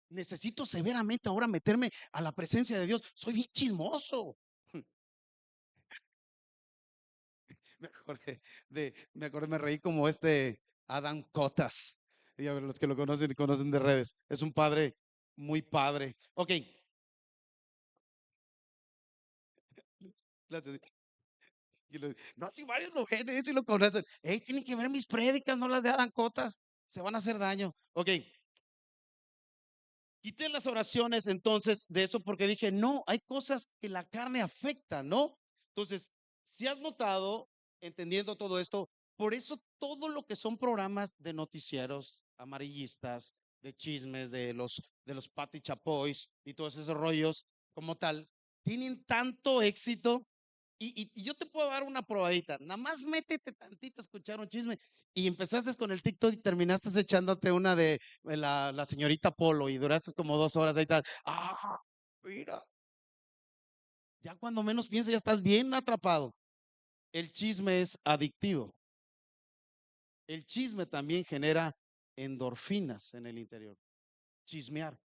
A: Necesito severamente ahora meterme a la presencia de Dios. Soy bien chismoso. Me reí como Adam Cotas. Y a ver, los que lo conocen y conocen de redes. Es un padre muy padre. Ok, gracias. No, si varios lo ven, si lo conocen. Hey, tienen que ver mis prédicas, no las de Adam Cotas. Se van a hacer daño. Ok, quité las oraciones entonces de eso porque dije, no, hay cosas que la carne afecta, ¿no? Entonces, si has notado, entendiendo todo esto, por eso todo lo que son programas de noticieros amarillistas, de chismes, de los Pati Chapoys y todos esos rollos como tal, tienen tanto éxito y yo te puedo dar una probadita. Nada más métete tantito a escuchar un chisme y empezaste con el TikTok y terminaste echándote una de la señorita Polo y duraste como 2 horas ahí. Estás, mira, ya cuando menos piensas ya estás bien atrapado. El chisme es adictivo. El chisme también genera endorfinas en el interior. Chismear.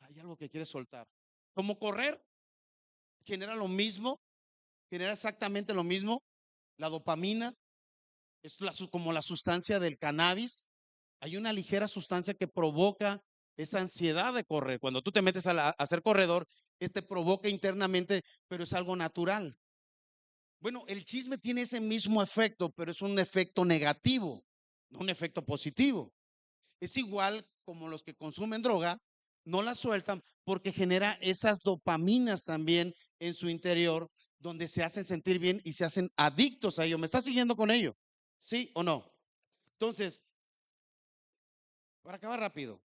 A: Hay algo que quieres soltar. Como correr, genera lo mismo, genera exactamente lo mismo. La dopamina es como la sustancia del cannabis. Hay una ligera sustancia que provoca esa ansiedad de correr. Cuando tú te metes a ser corredor, este provoca internamente, pero es algo natural. Bueno, el chisme tiene ese mismo efecto, pero es un efecto negativo, no un efecto positivo. Es igual como los que consumen droga, no la sueltan porque genera esas dopaminas también en su interior, donde se hacen sentir bien y se hacen adictos a ello. ¿Me estás siguiendo con ello? ¿Sí o no? Entonces, para acabar rápido,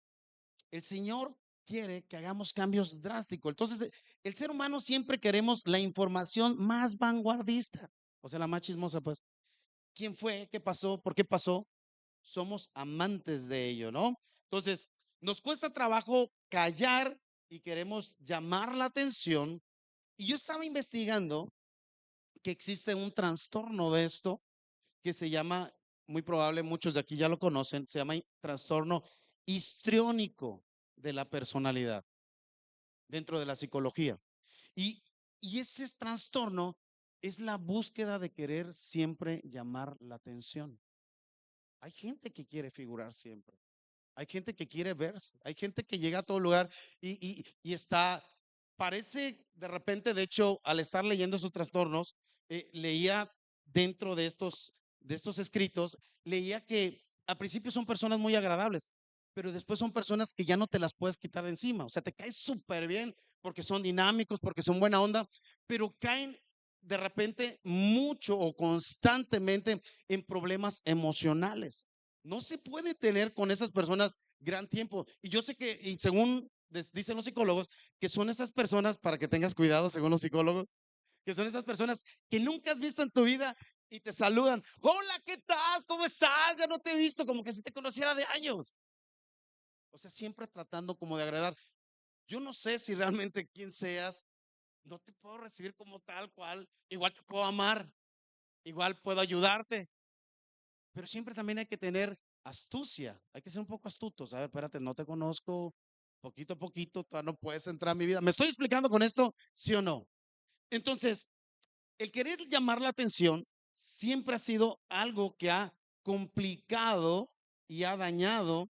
A: el Señor quiere que hagamos cambios drásticos. Entonces, el ser humano siempre queremos la información más vanguardista, o sea, la más chismosa, pues. ¿Quién fue? ¿Qué pasó? ¿Por qué pasó? Somos amantes de ello, ¿no? Entonces, nos cuesta trabajo callar y queremos llamar la atención. Y yo estaba investigando que existe un trastorno de esto que se llama, muy probable muchos de aquí ya lo conocen, se llama trastorno histriónico de la personalidad dentro de la psicología. Y, y ese trastorno es la búsqueda de querer siempre llamar la atención. Hay gente que quiere figurar siempre. Hay gente que quiere verse. Hay gente que llega a todo lugar y está, parece de repente, de hecho, al estar leyendo sus trastornos, leía dentro de estos escritos, leía que al principio son personas muy agradables, pero después son personas que ya no te las puedes quitar de encima. O sea, te caes súper bien porque son dinámicos, porque son buena onda, pero caen de repente mucho o constantemente en problemas emocionales. No se puede tener con esas personas gran tiempo. Y yo sé que, y según dicen los psicólogos, que son esas personas, para que tengas cuidado, según los psicólogos, que son esas personas que nunca has visto en tu vida y te saludan. Hola, ¿qué tal? ¿Cómo estás? Ya no te he visto, como que si te conociera de años. O sea, siempre tratando como de agradar. Yo no sé si realmente quién seas, no te puedo recibir como tal cual. Igual te puedo amar, igual puedo ayudarte, pero siempre también hay que tener astucia, hay que ser un poco astutos. A ver, espérate, no te conozco, poquito a poquito, tú no puedes entrar a mi vida. ¿Me estoy explicando con esto? ¿Sí o no? Entonces, el querer llamar la atención siempre ha sido algo que ha complicado y ha dañado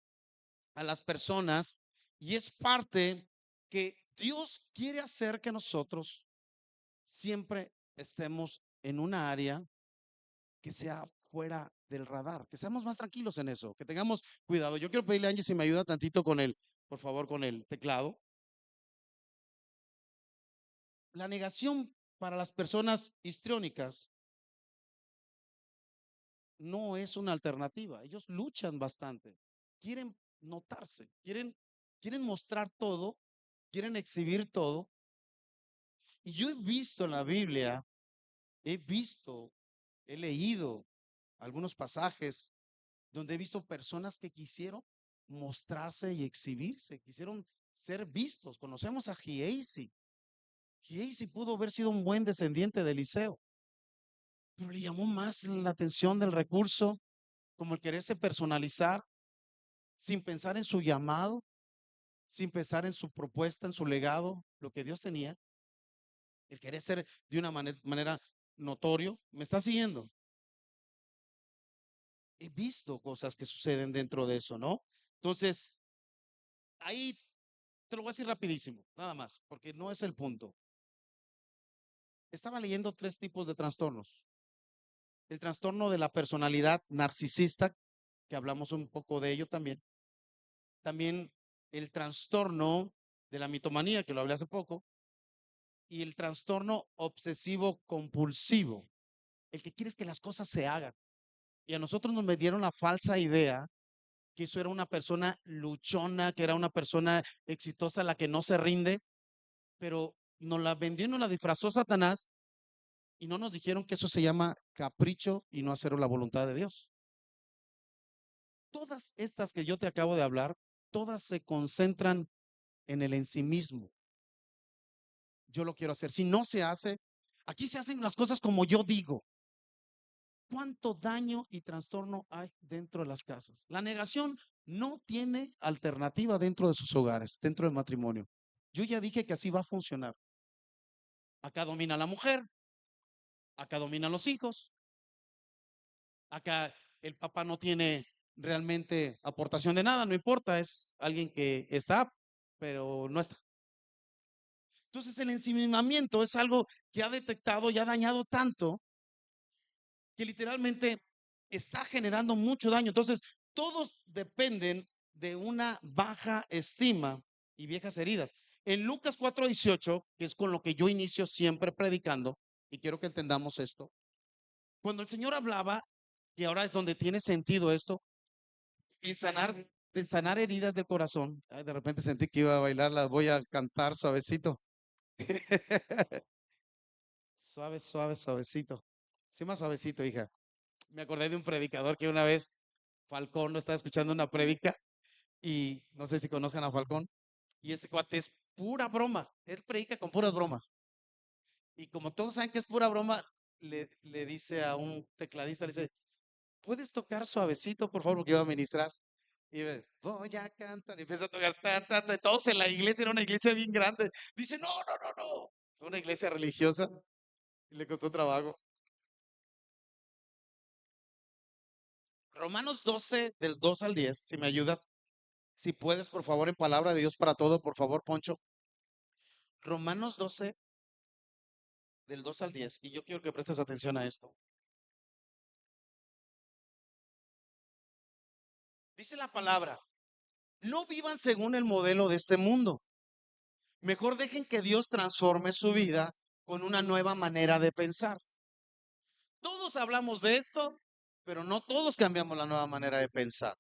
A: a las personas, y es parte que Dios quiere hacer que nosotros siempre estemos en una área que sea fuera del radar, que seamos más tranquilos en eso, que tengamos cuidado. Yo quiero pedirle a Angie si me ayuda tantito con el, por favor, con el teclado. La negación para las personas histriónicas no es una alternativa. Ellos luchan bastante, quieren notarse, quieren mostrar todo, quieren exhibir todo. Y yo he visto en la Biblia, he visto, he leído algunos pasajes donde he visto personas que quisieron mostrarse y exhibirse, quisieron ser vistos. Conocemos a Giesi. Giesi pudo haber sido un buen descendiente de Eliseo, pero le llamó más la atención del recurso, como el quererse personalizar, sin pensar en su llamado, sin pensar en su propuesta, en su legado, lo que Dios tenía, el querer ser de una manera notorio. ¿Me está siguiendo? He visto cosas que suceden dentro de eso, ¿no? Entonces, ahí te lo voy a decir rapidísimo, nada más, porque no es el punto. Estaba leyendo tres tipos de trastornos. El trastorno de la personalidad narcisista, que hablamos un poco de ello también. También el trastorno de la mitomanía, que lo hablé hace poco. Y el trastorno obsesivo compulsivo, el que quiere es que las cosas se hagan. Y a nosotros nos dieron la falsa idea que eso era una persona luchona, que era una persona exitosa, la que no se rinde, pero nos la vendió y nos la disfrazó Satanás, y no nos dijeron que eso se llama capricho y no hacer la voluntad de Dios. Todas estas que yo te acabo de hablar, todas se concentran en el ensimismo. Yo lo quiero hacer. Si no se hace, aquí se hacen las cosas como yo digo. ¿Cuánto daño y trastorno hay dentro de las casas? La negación no tiene alternativa dentro de sus hogares, dentro del matrimonio. Yo ya dije que así va a funcionar. Acá domina la mujer, acá dominan los hijos, acá el papá no tiene realmente aportación de nada, no importa, es alguien que está, pero no está. Entonces el ensimismamiento es algo que ha detectado y ha dañado tanto que literalmente está generando mucho daño. Entonces todos dependen de una baja estima y viejas heridas. En Lucas 4:18, que es con lo que yo inicio siempre predicando, y quiero que entendamos esto, cuando el Señor hablaba, y ahora es donde tiene sentido esto, en sanar heridas del corazón. Ay, de repente sentí que iba a bailar, las voy a cantar suavecito. Suave, suave, suavecito. Sí, más suavecito, hija. Me acordé de un predicador que una vez Falcón no estaba escuchando una predica, y no sé si conozcan a Falcón, y ese cuate es pura broma. Él predica con puras bromas. Y como todos saben que es pura broma, le dice a un tecladista, le dice, ¿puedes tocar suavecito, por favor? Porque iba a ministrar. Y voy a cantar. Y empieza a tocar, ta, ta, ta. Todos en la iglesia, era una iglesia bien grande. Dice, no, no, no, no. Una iglesia religiosa. Y le costó trabajo. Romanos 12, del 2 al 10, si me ayudas, si puedes, por favor, en palabra de Dios para todo, por favor, Poncho. Romanos 12, del 2 al 10. Y yo quiero que prestes atención a esto. Dice la palabra, no vivan según el modelo de este mundo. Mejor dejen que Dios transforme su vida con una nueva manera de pensar. Todos hablamos de esto, pero no todos cambiamos la nueva manera de pensar.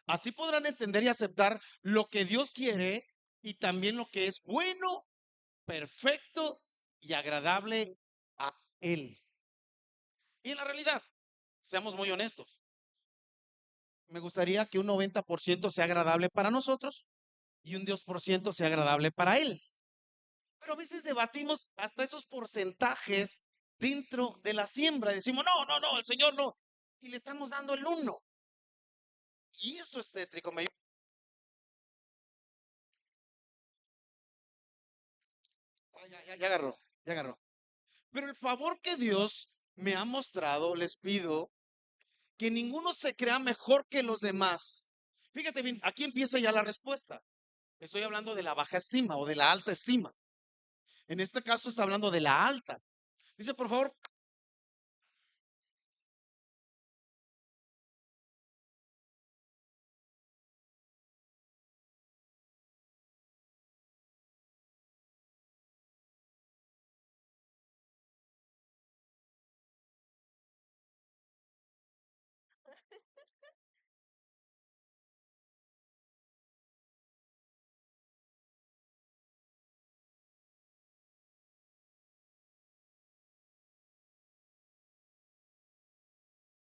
A: Así podrán entender y aceptar lo que Dios quiere y también lo que es bueno, perfecto y agradable a Él. Y en la realidad, seamos muy honestos, me gustaría que un 90% sea agradable para nosotros y un 10% sea agradable para Él. Pero a veces debatimos hasta esos porcentajes dentro de la siembra. Decimos, no, no, no, el Señor no. Y le estamos dando el uno. Y esto es tétrico. Ya agarró, ya agarró. Pero el favor que Dios me ha mostrado, les pido que ninguno se crea mejor que los demás. Fíjate bien, aquí empieza ya la respuesta. Estoy hablando de la baja estima o de la alta estima. En este caso está hablando de la alta. Dice, por favor,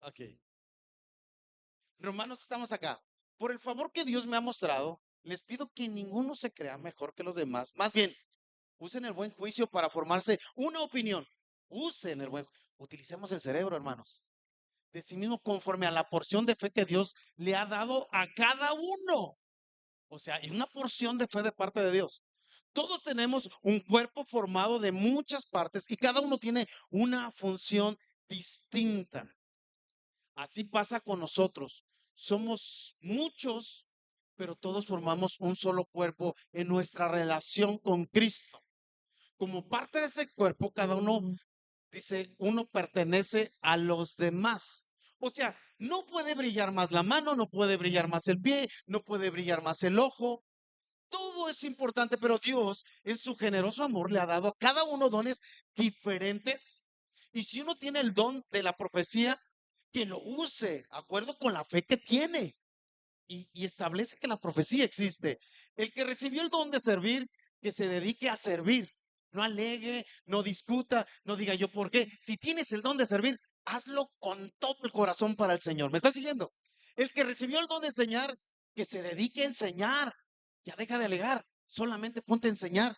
A: ok. Romanos, estamos acá. Por el favor que Dios me ha mostrado, les pido que ninguno se crea mejor que los demás. Más bien, usen el buen juicio para formarse una opinión. Usen el buen, utilicemos el cerebro, hermanos. De sí mismo conforme a la porción de fe que Dios le ha dado a cada uno. O sea, hay una porción de fe de parte de Dios. Todos tenemos un cuerpo formado de muchas partes y cada uno tiene una función distinta. Así pasa con nosotros. Somos muchos, pero todos formamos un solo cuerpo en nuestra relación con Cristo. Como parte de ese cuerpo, cada uno dice, uno pertenece a los demás. O sea, no puede brillar más la mano, no puede brillar más el pie, no puede brillar más el ojo. Todo es importante, pero Dios en su generoso amor le ha dado a cada uno dones diferentes. Y si uno tiene el don de la profecía, que lo use, acuerdo con la fe que tiene. Y establece que la profecía existe. El que recibió el don de servir, que se dedique a servir. No alegue, no discuta, no diga yo por qué. Si tienes el don de servir, hazlo con todo el corazón para el Señor. ¿Me estás siguiendo? El que recibió el don de enseñar, que se dedique a enseñar. Ya deja de alegar, solamente ponte a enseñar.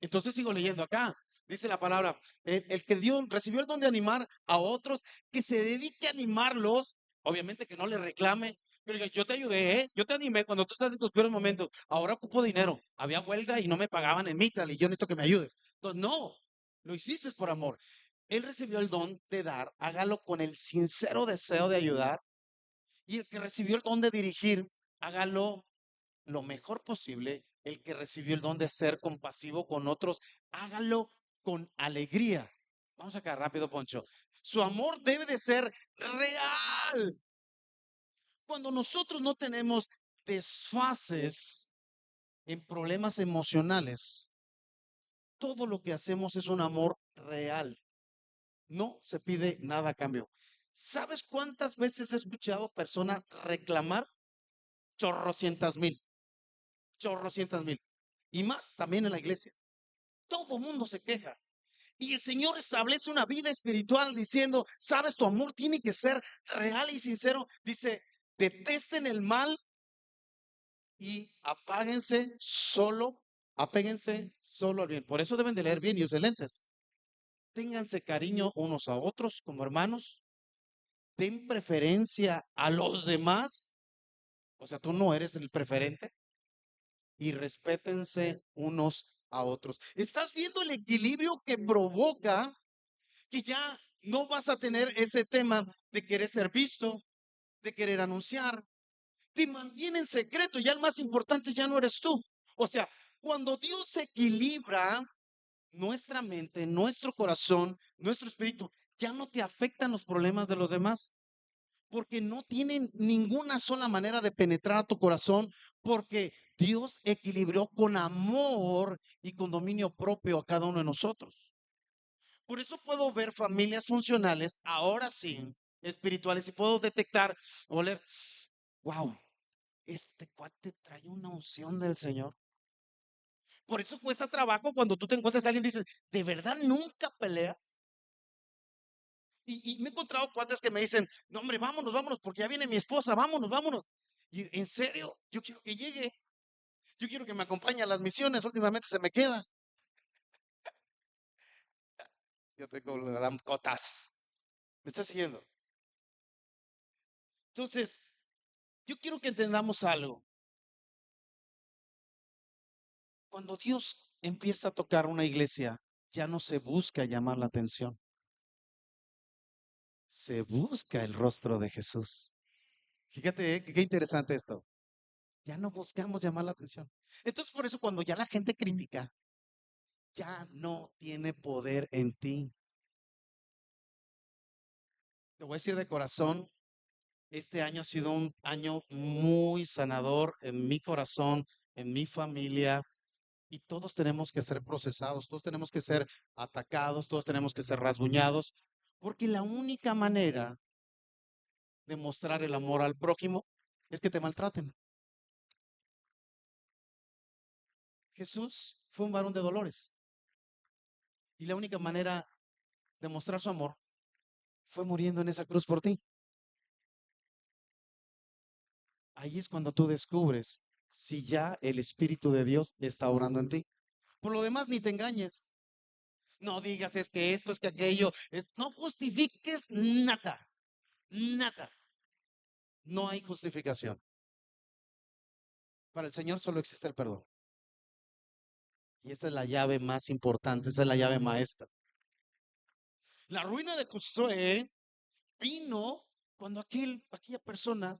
A: Entonces sigo leyendo acá. Dice la palabra, el que Dios recibió el don de animar a otros, que se dedique a animarlos, obviamente que no le reclame, pero diga, yo te ayudé, yo te animé cuando tú estás en tus peores momentos, ahora ocupo dinero, había huelga y no me pagaban en Mitral y yo necesito que me ayudes. Entonces, no, lo hiciste por amor. Él recibió el don de dar, hágalo con el sincero deseo de ayudar, y el que recibió el don de dirigir, hágalo lo mejor posible. El que recibió el don de ser compasivo con otros, hágalo con alegría. Vamos acá rápido, Poncho. Su amor debe de ser real. Cuando nosotros no tenemos desfases en problemas emocionales, todo lo que hacemos es un amor real. No se pide nada a cambio. ¿Sabes cuántas veces he escuchado personas reclamar? Chorrocientas mil, chorrocientas mil. Y más también en la iglesia. Todo mundo se queja. Y el Señor establece una vida espiritual diciendo, sabes, tu amor tiene que ser real y sincero. Dice, detesten el mal y apéguense solo al bien. Por eso deben de leer bien y usar lentes. Ténganse cariño unos a otros como hermanos. Den preferencia a los demás. O sea, tú no eres el preferente. Y respétense unos a otros. ¿Estás viendo el equilibrio que provoca que ya no vas a tener ese tema de querer ser visto, de querer anunciar? Te mantiene en secreto, ya el más importante ya no eres tú. O sea, cuando Dios equilibra nuestra mente, nuestro corazón, nuestro espíritu, ya no te afectan los problemas de los demás, porque no tienen ninguna sola manera de penetrar a tu corazón, porque Dios equilibró con amor y con dominio propio a cada uno de nosotros. Por eso puedo ver familias funcionales, ahora sí, espirituales, y puedo detectar, oler, wow, este cuate trae una unción del Señor. Por eso cuesta trabajo cuando tú te encuentras a alguien y dices, ¿de verdad nunca peleas? Y me he encontrado cuates que me dicen, no hombre, vámonos, vámonos, porque ya viene mi esposa, vámonos, vámonos. Y en serio, yo quiero que llegue, yo quiero que me acompañe a las misiones, últimamente se me queda. Yo tengo la dan cotas. ¿Me está siguiendo? Entonces, yo quiero que entendamos algo. Cuando Dios empieza a tocar una iglesia, ya no se busca llamar la atención, se busca el rostro de Jesús. Fíjate, qué interesante esto. Ya no buscamos llamar la atención. Entonces, por eso cuando ya la gente critica, ya no tiene poder en ti. Te voy a decir de corazón, este año ha sido un año muy sanador en mi corazón, en mi familia, y todos tenemos que ser procesados, todos tenemos que ser atacados, todos tenemos que ser rasguñados, porque la única manera de mostrar el amor al prójimo es que te maltraten. Jesús fue un varón de dolores y la única manera de mostrar su amor fue muriendo en esa cruz por ti. Ahí es cuando tú descubres si ya el Espíritu de Dios está orando en ti. Por lo demás, ni te engañes. No digas es que esto, es que aquello, no justifiques nada, nada. No hay justificación. Para el Señor solo existe el perdón. Y esta es la llave más importante, esa es la llave maestra. La ruina de Josué vino cuando aquella persona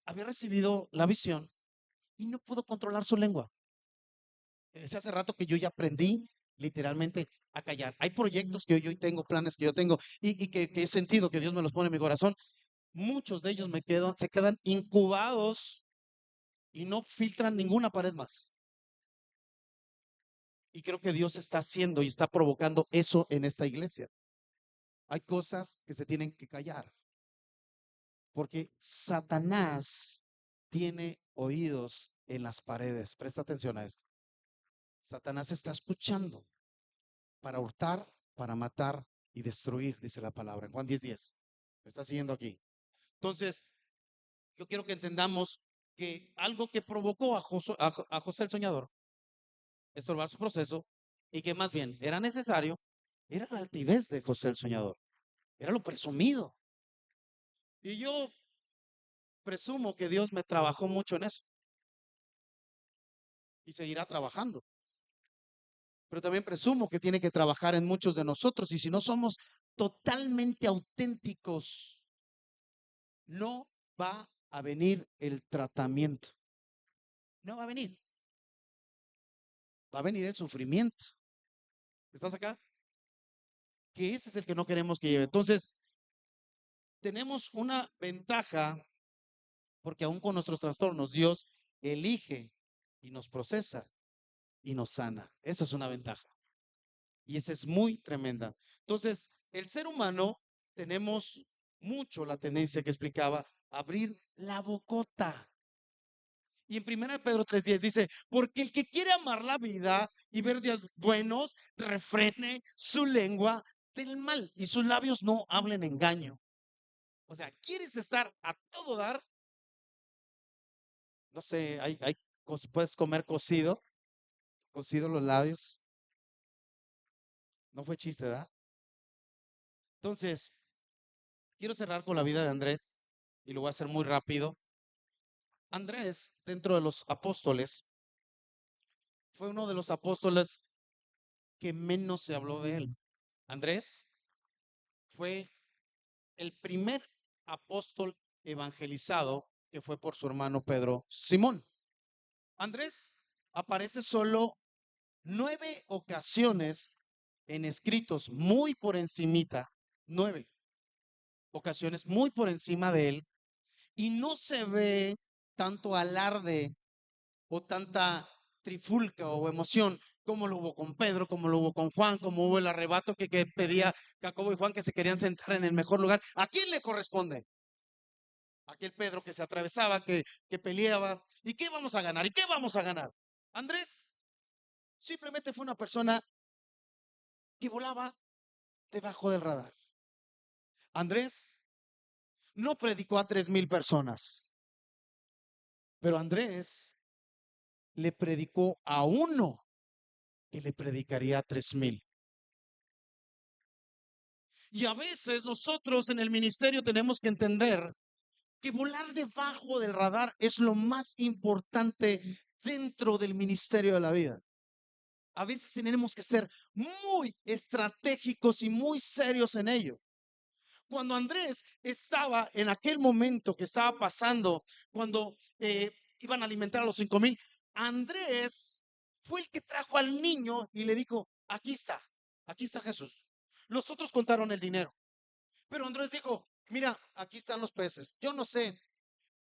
A: había recibido la visión y no pudo controlar su lengua. Hace rato que yo ya aprendí literalmente a callar. Hay proyectos que yo tengo, planes que yo tengo y que he sentido que Dios me los pone en mi corazón. Muchos de ellos se quedan incubados y no filtran ninguna pared más. Y creo que Dios está haciendo y está provocando eso en esta iglesia. Hay cosas que se tienen que callar porque Satanás tiene oídos en las paredes. Presta atención a esto. Satanás está escuchando para hurtar, para matar y destruir, dice la palabra en Juan 10:10. ¿Me está siguiendo aquí? Entonces, yo quiero que entendamos que algo que provocó a José el soñador estorbar su proceso y que más bien era necesario, era la altivez de José el soñador, era lo presumido. Y yo presumo que Dios me trabajó mucho en eso y seguirá trabajando. Pero también presumo que tiene que trabajar en muchos de nosotros y si no somos totalmente auténticos, no va a venir el tratamiento. No va a venir. Va a venir el sufrimiento. ¿Estás acá? Que ese es el que no queremos que lleve. Entonces, tenemos una ventaja porque aún con nuestros trastornos, Dios elige y nos procesa y nos sana. Esa es una ventaja. Y esa es muy tremenda. Entonces, el ser humano tenemos mucho la tendencia que explicaba, abrir la bocota. Y en 1 Pedro 3:10 dice, porque el que quiere amar la vida y ver días buenos, refrene su lengua del mal y sus labios no hablen engaño. O sea, ¿quieres estar a todo dar? No sé, puedes comer cocido los labios. No fue chiste, ¿verdad? Entonces, quiero cerrar con la vida de Andrés y lo voy a hacer muy rápido. Andrés, dentro de los apóstoles, fue uno de los apóstoles que menos se habló de él. Andrés fue el primer apóstol evangelizado que fue por su hermano Pedro Simón. Andrés aparece solo 9 ocasiones en escritos muy por encimita, 9 ocasiones muy por encima de él, y no se ve tanto alarde o tanta trifulca o emoción como lo hubo con Pedro, como lo hubo con Juan, como hubo el arrebato que pedía Jacobo y Juan que se querían sentar en el mejor lugar. ¿A quién le corresponde? Aquel Pedro que se atravesaba, que peleaba. ¿Y qué vamos a ganar? ¿Y qué vamos a ganar? Andrés simplemente fue una persona que volaba debajo del radar. Andrés no predicó a 3,000 personas, pero Andrés le predicó a uno que le predicaría a 3,000. Y a veces nosotros en el ministerio tenemos que entender que volar debajo del radar es lo más importante dentro del ministerio de la vida. A veces tenemos que ser muy estratégicos y muy serios en ello. Cuando Andrés estaba en aquel momento que estaba pasando, cuando iban a alimentar a los 5,000, Andrés fue el que trajo al niño y le dijo, aquí está Jesús. Los otros contaron el dinero, pero Andrés dijo, mira, aquí están los peces. Yo no sé,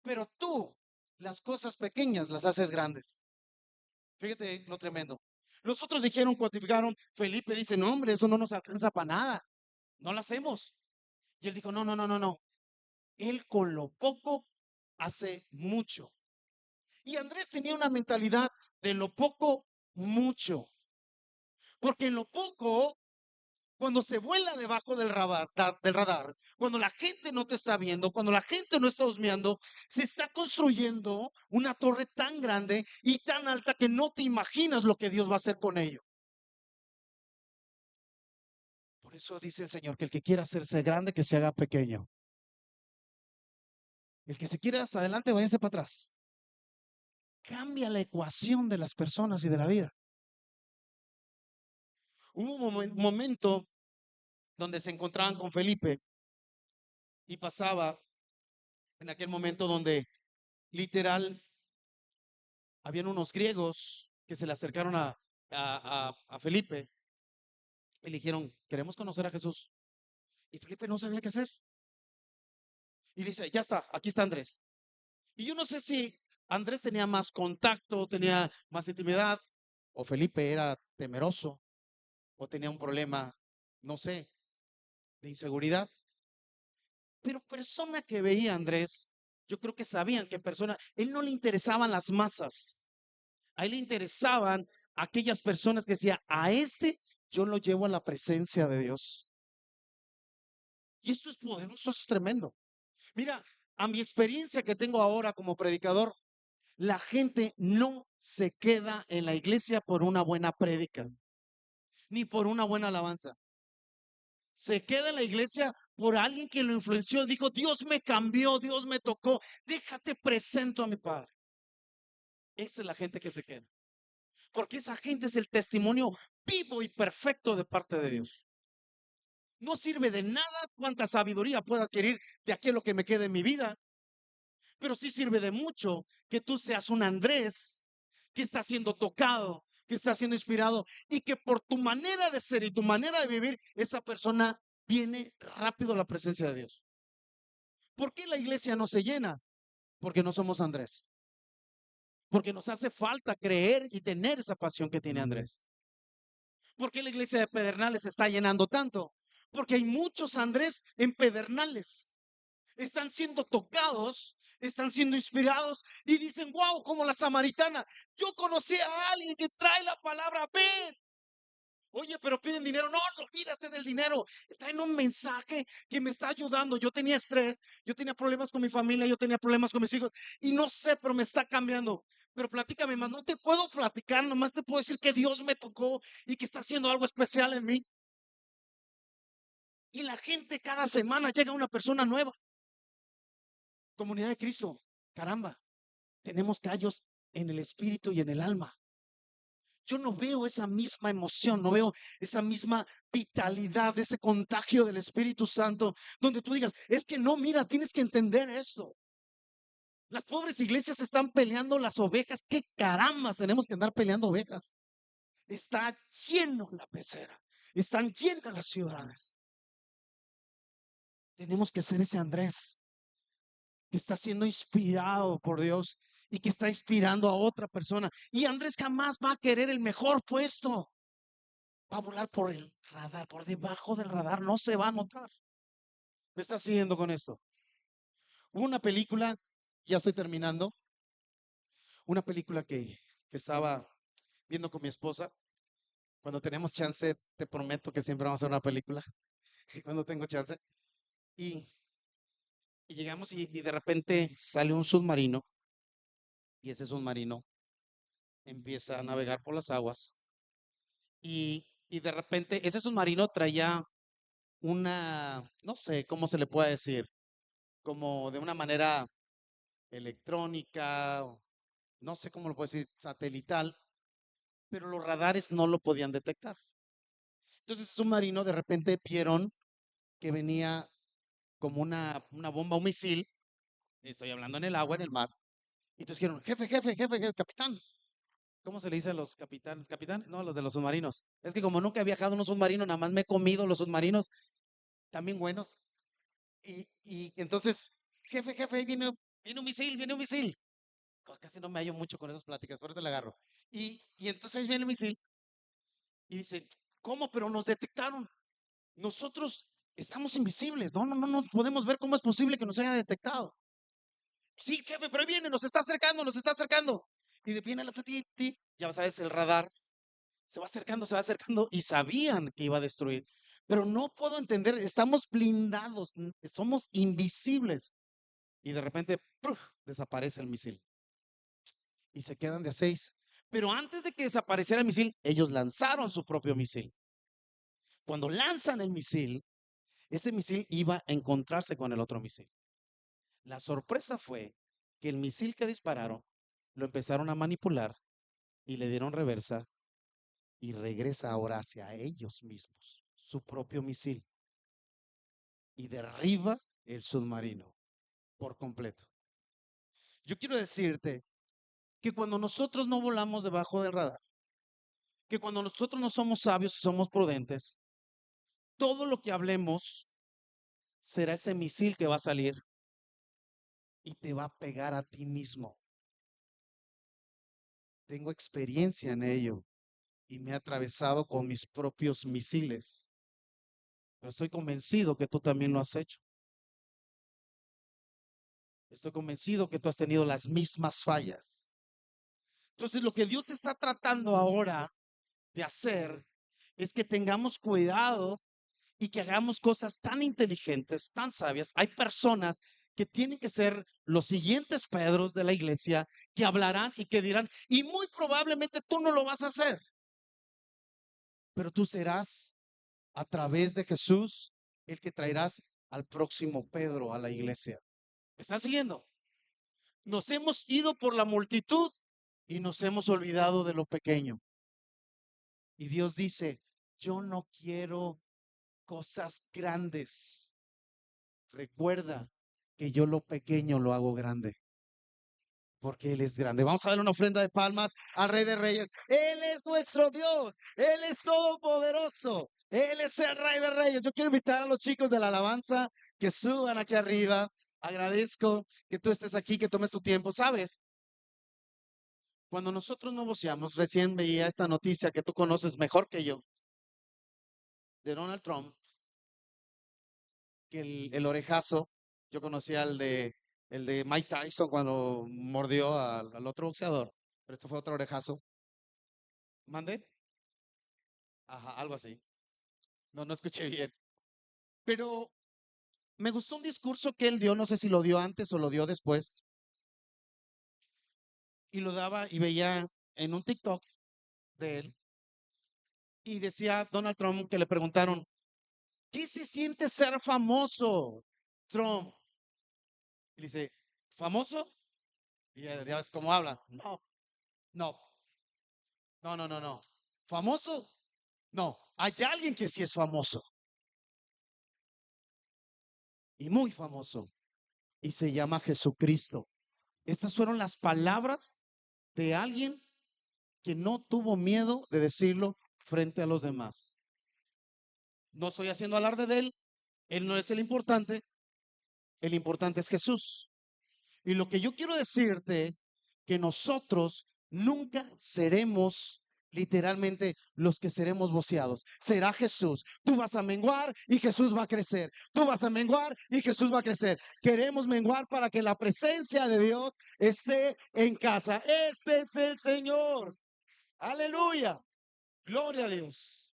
A: pero tú las cosas pequeñas las haces grandes. Fíjate lo tremendo. Los otros dijeron, cuantificaron. Felipe dice, no, hombre, eso no nos alcanza para nada. No lo hacemos. Y él dijo, no, no, no, no, no. Él con lo poco hace mucho. Y Andrés tenía una mentalidad de lo poco, mucho. Porque en lo poco, cuando se vuela debajo del radar, cuando la gente no te está viendo, cuando la gente no está husmeando, se está construyendo una torre tan grande y tan alta que no te imaginas lo que Dios va a hacer con ello. Por eso dice el Señor que el que quiera hacerse grande, que se haga pequeño. El que se quiera hasta adelante, váyase para atrás. Cambia la ecuación de las personas y de la vida. Hubo un momento donde se encontraban con Felipe y pasaba en aquel momento donde literal habían unos griegos que se le acercaron a Felipe y le dijeron, queremos conocer a Jesús. Y Felipe no sabía qué hacer. Y dice, ya está, aquí está Andrés. Y yo no sé si Andrés tenía más contacto, tenía más intimidad, o Felipe era temeroso, o tenía un problema, no sé, de inseguridad. Pero persona que veía a Andrés, yo creo que sabían que persona, él no le interesaban las masas, a él le interesaban aquellas personas que decía, a este yo lo llevo a la presencia de Dios. Y esto es poderoso, esto es tremendo. Mira, a mi experiencia que tengo ahora como predicador, la gente no se queda en la iglesia por una buena prédica, ni por una buena alabanza. Se queda en la iglesia por alguien que lo influenció. Dijo, Dios me cambió, Dios me tocó. Déjate presento a mi Padre. Esa es la gente que se queda. Porque esa gente es el testimonio vivo y perfecto de parte de Dios. No sirve de nada cuánta sabiduría pueda adquirir de aquí a lo que me quede en mi vida. Pero sí sirve de mucho que tú seas un Andrés que está siendo tocado, que está siendo inspirado y que por tu manera de ser y tu manera de vivir, esa persona viene rápido a la presencia de Dios. ¿Por qué la iglesia no se llena? Porque no somos Andrés. Porque nos hace falta creer y tener esa pasión que tiene Andrés. ¿Por qué la iglesia de Pedernales se está llenando tanto? Porque hay muchos Andrés en Pedernales. Están siendo tocados, están siendo inspirados y dicen, wow, como la samaritana, yo conocí a alguien que trae la palabra, ven. Oye, pero piden dinero. No, olvídate del dinero. Traen un mensaje que me está ayudando. Yo tenía estrés, yo tenía problemas con mi familia, yo tenía problemas con mis hijos y no sé, pero me está cambiando. Pero platícame más, no te puedo platicar, nomás te puedo decir que Dios me tocó y que está haciendo algo especial en mí. Y la gente cada semana llega una persona nueva. Comunidad de Cristo, caramba, tenemos callos en el espíritu y en el alma. Yo no veo esa misma emoción, no veo esa misma vitalidad, ese contagio del Espíritu Santo, donde tú digas, es que no, mira, tienes que entender esto. Las pobres iglesias están peleando las ovejas. ¿Qué carambas tenemos que andar peleando ovejas? Está lleno la pecera, están llenas las ciudades. Tenemos que ser ese Andrés que está siendo inspirado por Dios y que está inspirando a otra persona. Y Andrés jamás va a querer el mejor puesto. Va a volar por el radar, por debajo del radar, no se va a notar. ¿Me está siguiendo con esto? Hubo una película, ya estoy terminando, una película que estaba viendo con mi esposa. Cuando tenemos chance, te prometo que siempre vamos a ver una película, cuando tengo chance. Y, y llegamos y de repente sale un submarino y ese submarino empieza a navegar por las aguas y de repente ese submarino traía una, no sé cómo se le puede decir, como de una manera electrónica, no sé cómo lo puedo decir, satelital, pero los radares no lo podían detectar. Entonces, ese submarino de repente vieron que venía como una bomba, un misil, estoy hablando en el agua, en el mar, y entonces dijeron, jefe, capitán. ¿Cómo se le dice a los capitanes? ¿Capitanes? No, los de los submarinos. Es que como nunca he viajado en un submarino, nada más me he comido los submarinos, también buenos. Y entonces, jefe, ahí viene un misil, viene un misil. Casi no me hallo mucho con esas pláticas, pero te la agarro. Y entonces viene el misil y dice, ¿cómo? Pero nos detectaron. Nosotros estamos invisibles. No podemos ver cómo es posible que nos haya detectado. Sí, jefe, pero ahí viene, nos está acercando, nos está acercando. Y de viene la ya sabes, el radar se va acercando y sabían que iba a destruir. Pero no puedo entender, estamos blindados, somos invisibles. Y de repente, ¡pruf!, desaparece el misil y se quedan de a 6. Pero antes de que desapareciera el misil, ellos lanzaron su propio misil. Cuando lanzan el misil, ese misil iba a encontrarse con el otro misil. La sorpresa fue que el misil que dispararon lo empezaron a manipular y le dieron reversa y regresa ahora hacia ellos mismos, su propio misil, y derriba el submarino por completo. Yo quiero decirte que cuando nosotros no volamos debajo del radar, que cuando nosotros no somos sabios y somos prudentes, todo lo que hablemos será ese misil que va a salir y te va a pegar a ti mismo. Tengo experiencia en ello y me he atravesado con mis propios misiles, pero estoy convencido que tú también lo has hecho. Estoy convencido que tú has tenido las mismas fallas. Entonces, lo que Dios está tratando ahora de hacer es que tengamos cuidado y que hagamos cosas tan inteligentes, tan sabias. Hay personas que tienen que ser los siguientes Pedros de la iglesia, que hablarán y que dirán, y muy probablemente tú no lo vas a hacer, pero tú serás a través de Jesús el que traerás al próximo Pedro a la iglesia. ¿Me están siguiendo? Nos hemos ido por la multitud y nos hemos olvidado de lo pequeño. Y Dios dice, yo no quiero cosas grandes. Recuerda que yo lo pequeño lo hago grande, porque Él es grande. Vamos a dar una ofrenda de palmas al Rey de Reyes. Él es nuestro Dios, Él es todopoderoso, Él es el Rey de Reyes. Yo quiero invitar a los chicos de la alabanza que suban aquí arriba. Agradezco que tú estés aquí, que tomes tu tiempo. ¿Sabes? Cuando nosotros no voceamos, recién veía esta noticia que tú conoces mejor que yo, de Donald Trump, que el orejazo, yo conocía el de Mike Tyson cuando mordió al otro boxeador, pero esto fue otro orejazo. ¿Mande? Ajá, algo así. No escuché bien. Pero me gustó un discurso que él dio, no sé si lo dio antes o lo dio después, y lo daba y veía en un TikTok de él, y decía Donald Trump que le preguntaron, ¿qué se siente ser famoso, Trump? Y dice, ¿famoso? Y ya ves cómo habla. No, no. ¿Famoso? No, hay alguien que sí es famoso y muy famoso y se llama Jesucristo. Estas fueron las palabras de alguien que no tuvo miedo de decirlo frente a los demás. No estoy haciendo alarde de él, él no es el importante es Jesús. Y lo que yo quiero decirte, que nosotros nunca seremos literalmente los que seremos voceados. Será Jesús. Tú vas a menguar y Jesús va a crecer. Tú vas a menguar y Jesús va a crecer. Queremos menguar para que la presencia de Dios esté en casa. Este es el Señor. Aleluya. Gloria a Dios.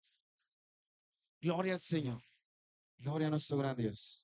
A: Gloria al Señor. Gloria a nuestro gran Dios.